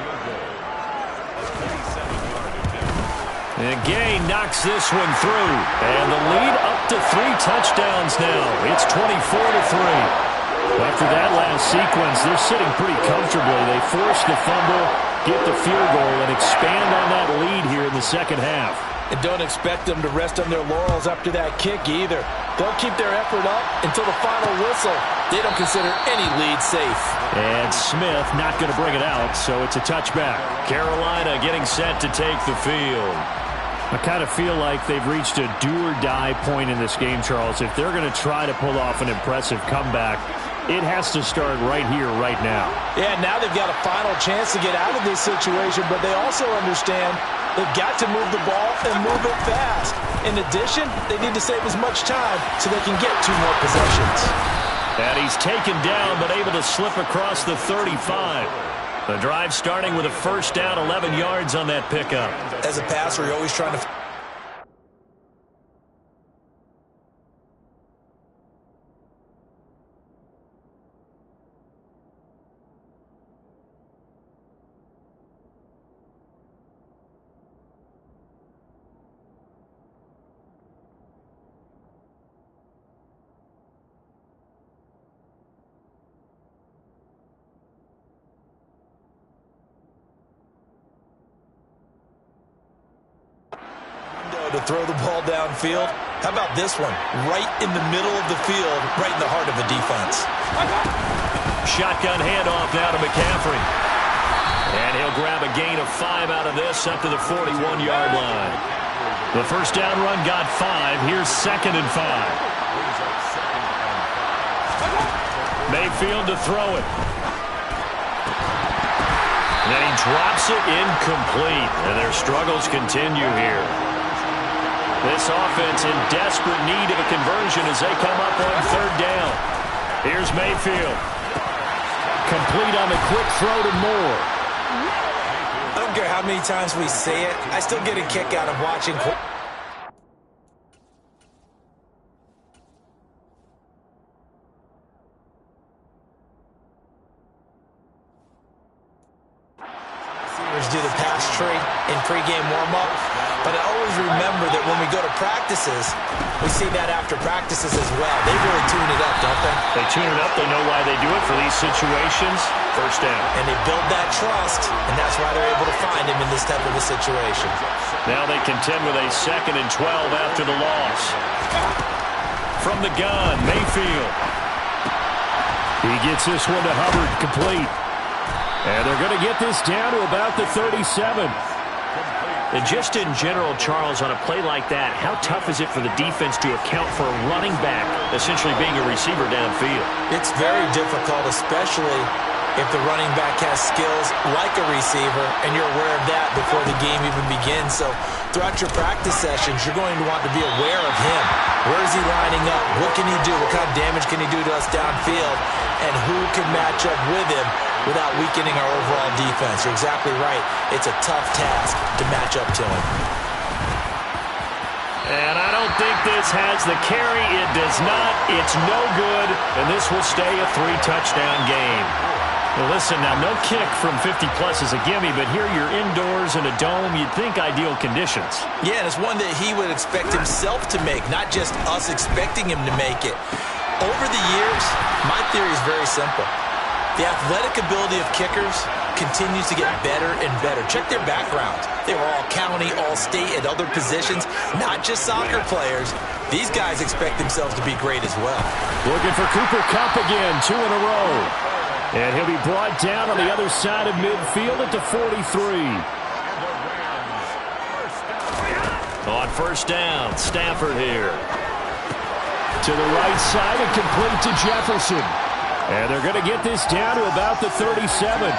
And Gay knocks this one through. And the lead up to 3 touchdowns now. It's 24-3. After that last sequence, they're sitting pretty comfortably. They force the fumble, get the field goal, and expand on that lead here in the second half. And don't expect them to rest on their laurels after that kick either. They'll keep their effort up until the final whistle. They don't consider any lead safe. And Smith not going to bring it out, so it's a touchback. Carolina getting set to take the field. I kind of feel like they've reached a do-or-die point in this game, Charles. If they're going to try to pull off an impressive comeback, it has to start right here, right now. Yeah, now they've got a final chance to get out of this situation, but they also understand they've got to move the ball and move it fast. In addition, they need to save as much time so they can get 2 more possessions. And he's taken down, but able to slip across the 35. The drive starting with a first down, 11 yards on that pickup. As a passer, you're always trying to... to throw the ball downfield. How about this one? Right in the middle of the field, right in the heart of the defense. Shotgun handoff now to McCaffrey. And he'll grab a gain of 5 out of this up to the 41-yard line. The first down run got 5. Here's 2nd and 5. Mayfield to throw it. And then he drops it incomplete. And their struggles continue here. This offense in desperate need of a conversion as they come up on 3rd down. Here's Mayfield. Complete on the quick throw to Moore. I don't care how many times we say it, I still get a kick out of watching. Receivers do the pass tree in pregame warm-up. But I always remember that when we go to practices, we see that after practices as well. They really tune it up, don't they? They tune it up. They know why they do it for these situations. First down. And they build that trust, and that's why they're able to find him in this type of a situation. Now they contend with a 2nd and 12 after the loss. From the gun, Mayfield. He gets this one to Hubbard, complete. And they're going to get this down to about the 37. And just in general, Charles, on a play like that, how tough is it for the defense to account for a running back essentially being a receiver downfield? It's very difficult, especially if the running back has skills like a receiver, and you're aware of that before the game even begins. So throughout your practice sessions, you're going to want to be aware of him. Where is he lining up? What can he do? What kind of damage can he do to us downfield? And who can match up with him without weakening our overall defense? You're exactly right. It's a tough task to match up to him. And I don't think this has the carry. It does not. It's no good. And this will stay a 3-touchdown game. Well, listen, now no kick from 50-plus is a gimme, but here you're indoors in a dome. You'd think ideal conditions. Yeah, and it's one that he would expect himself to make, not just us expecting him to make it. Over the years, my theory is very simple. The athletic ability of kickers continues to get better and better. Check their backgrounds. They were all county, all state, at other positions, not just soccer players. These guys expect themselves to be great as well. Looking for Cooper Kupp again, 2 in a row. And he'll be brought down on the other side of midfield at the 43. On first down, Stafford here. To the right side and complete to Jefferson. And they're going to get this down to about the 37.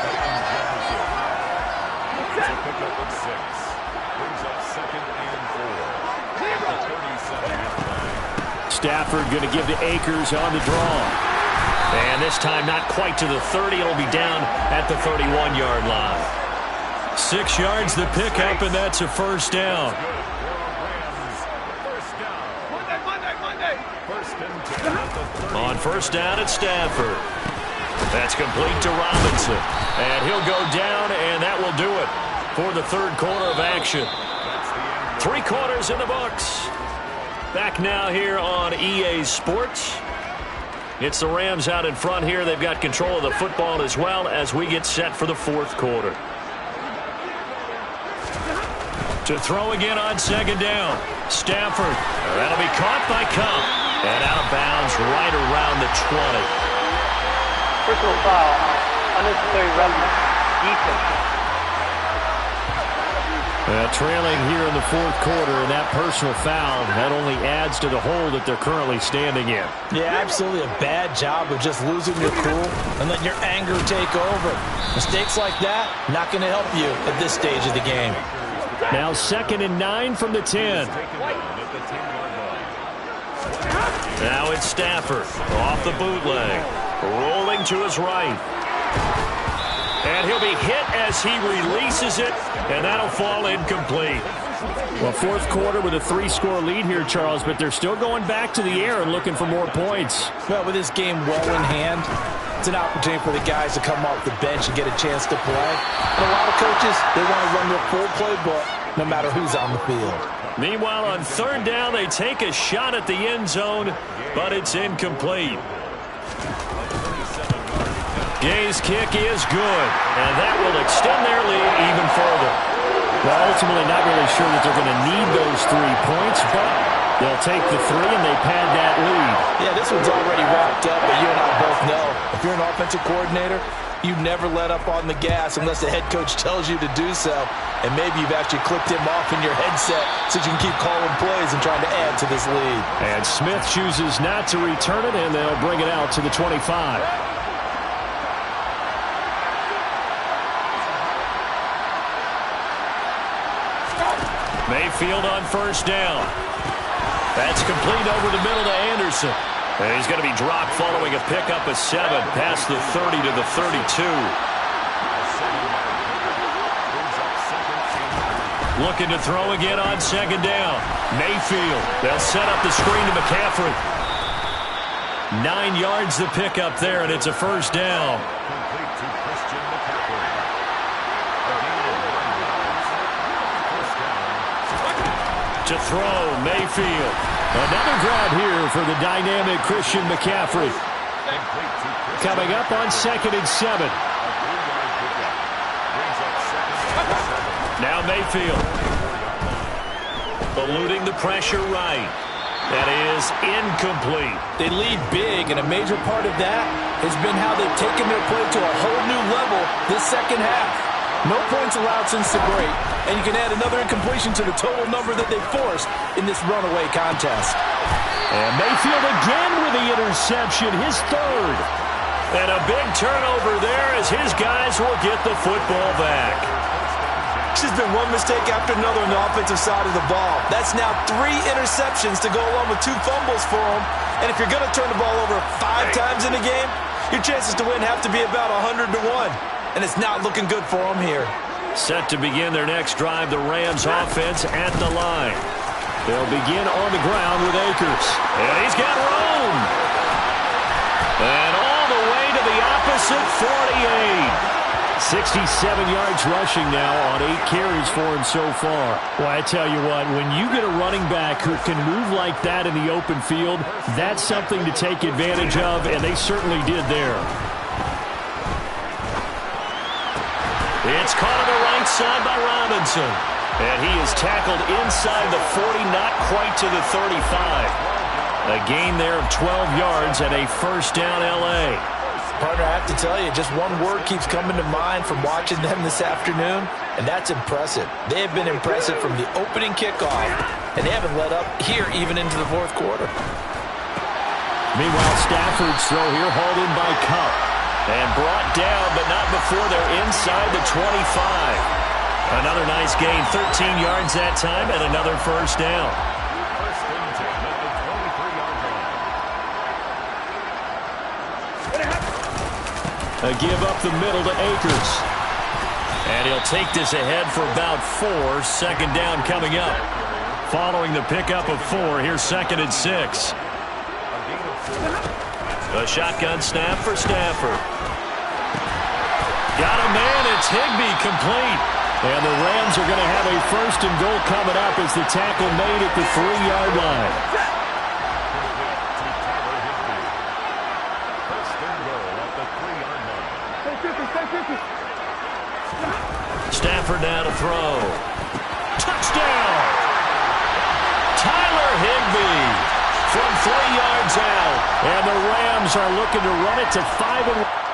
Stafford going to give to Akers on the draw. And this time not quite to the 30. It'll be down at the 31-yard line. 6 yards the pickup, and that's a first down. On first down at Stafford. That's complete to Robinson. And he'll go down, and that will do it for the 3rd quarter of action. 3 quarters in the books. Back now here on EA Sports. It's the Rams out in front here. They've got control of the football as well as we get set for the 4th quarter. To throw again on 2nd down. Stafford. That'll be caught by Kupp. And out of bounds right around the 20. Personal foul. Unnecessary roughness. Defense. Trailing here in the 4th quarter, and that personal foul, that only adds to the hole that they're currently standing in. Yeah, absolutely a bad job of just losing your cool and letting your anger take over. Mistakes like that, not going to help you at this stage of the game. Now 2nd and 9 from the 10. Now it's Stafford off the bootleg, rolling to his right. And he'll be hit as he releases it, and that'll fall incomplete. Well, fourth quarter with a 3-score lead here, Charles, but they're still going back to the air and looking for more points. Well, with this game well in hand, it's an opportunity for the guys to come off the bench and get a chance to play. And a lot of coaches, they want to run their full playbook no matter who's on the field. Meanwhile, on third down, they take a shot at the end zone, but it's incomplete. Gay's kick is good, and that will extend their lead even further. Well, ultimately not really sure that they're going to need those 3 points, but they'll take the 3 and they pad that lead. Yeah, this one's already wrapped up, but you and I both know if you're an offensive coordinator, you never let up on the gas unless the head coach tells you to do so. And maybe you've actually clicked him off in your headset so you can keep calling plays and trying to add to this lead. And Smith chooses not to return it, and they'll bring it out to the 25. Mayfield on first down. That's complete over the middle to Anderson. And he's going to be dropped following a pickup of 7 past the 30 to the 32. Looking to throw again on second down. Mayfield. They'll set up the screen to McCaffrey. 9 yards the pickup there, and it's a first down. To throw, Mayfield. Another grab here for the dynamic Christian McCaffrey. Coming up on 2nd and 7. Now Mayfield. Eluding the pressure right. That is incomplete. They lead big, and a major part of that has been how they've taken their play to a whole new level this second half. No points allowed since the break, and you can add another incompletion to the total number that they forced in this runaway contest. And Mayfield again with the interception, his 3rd. And a big turnover there as his guys will get the football back. This has been one mistake after another on the offensive side of the ball. That's now 3 interceptions to go along with 2 fumbles for them. And if you're going to turn the ball over 5 times in a game, your chances to win have to be about 100 to 1. And it's not looking good for them here. Set to begin their next drive, the Rams offense at the line. They'll begin on the ground with Akers. And he's got room. And all the way to the opposite 48. 67 yards rushing now on 8 carries for him so far. Well, I tell you what, when you get a running back who can move like that in the open field, that's something to take advantage of, and they certainly did there. It's caught on the right side by Robinson. And he is tackled inside the 40, not quite to the 35. A gain there of 12 yards and a first down L.A. Partner, I have to tell you, just one word keeps coming to mind from watching them this afternoon, and that's impressive. They have been impressive from the opening kickoff, and they haven't let up here even into the fourth quarter. Meanwhile, Stafford's throw here hauled in by Cup. And brought down, but not before they're inside the 25. Another nice gain, 13 yards that time, and another first down. A give up the middle to Akers. And he'll take this ahead for about 4. Second down coming up. Following the pickup of 4, here's 2nd and 6. A shotgun snap for Stafford. Got a man, it's Higbee complete. And the Rams are going to have a 1st and goal coming up as the tackle made at the 3-yard line. Stafford now to throw. Touchdown! Tyler Higbee from 3 yards out. And the Rams are looking to run it to 5-1.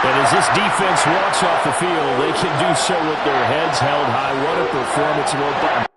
And as this defense walks off the field, they can do so with their heads held high. What a performance.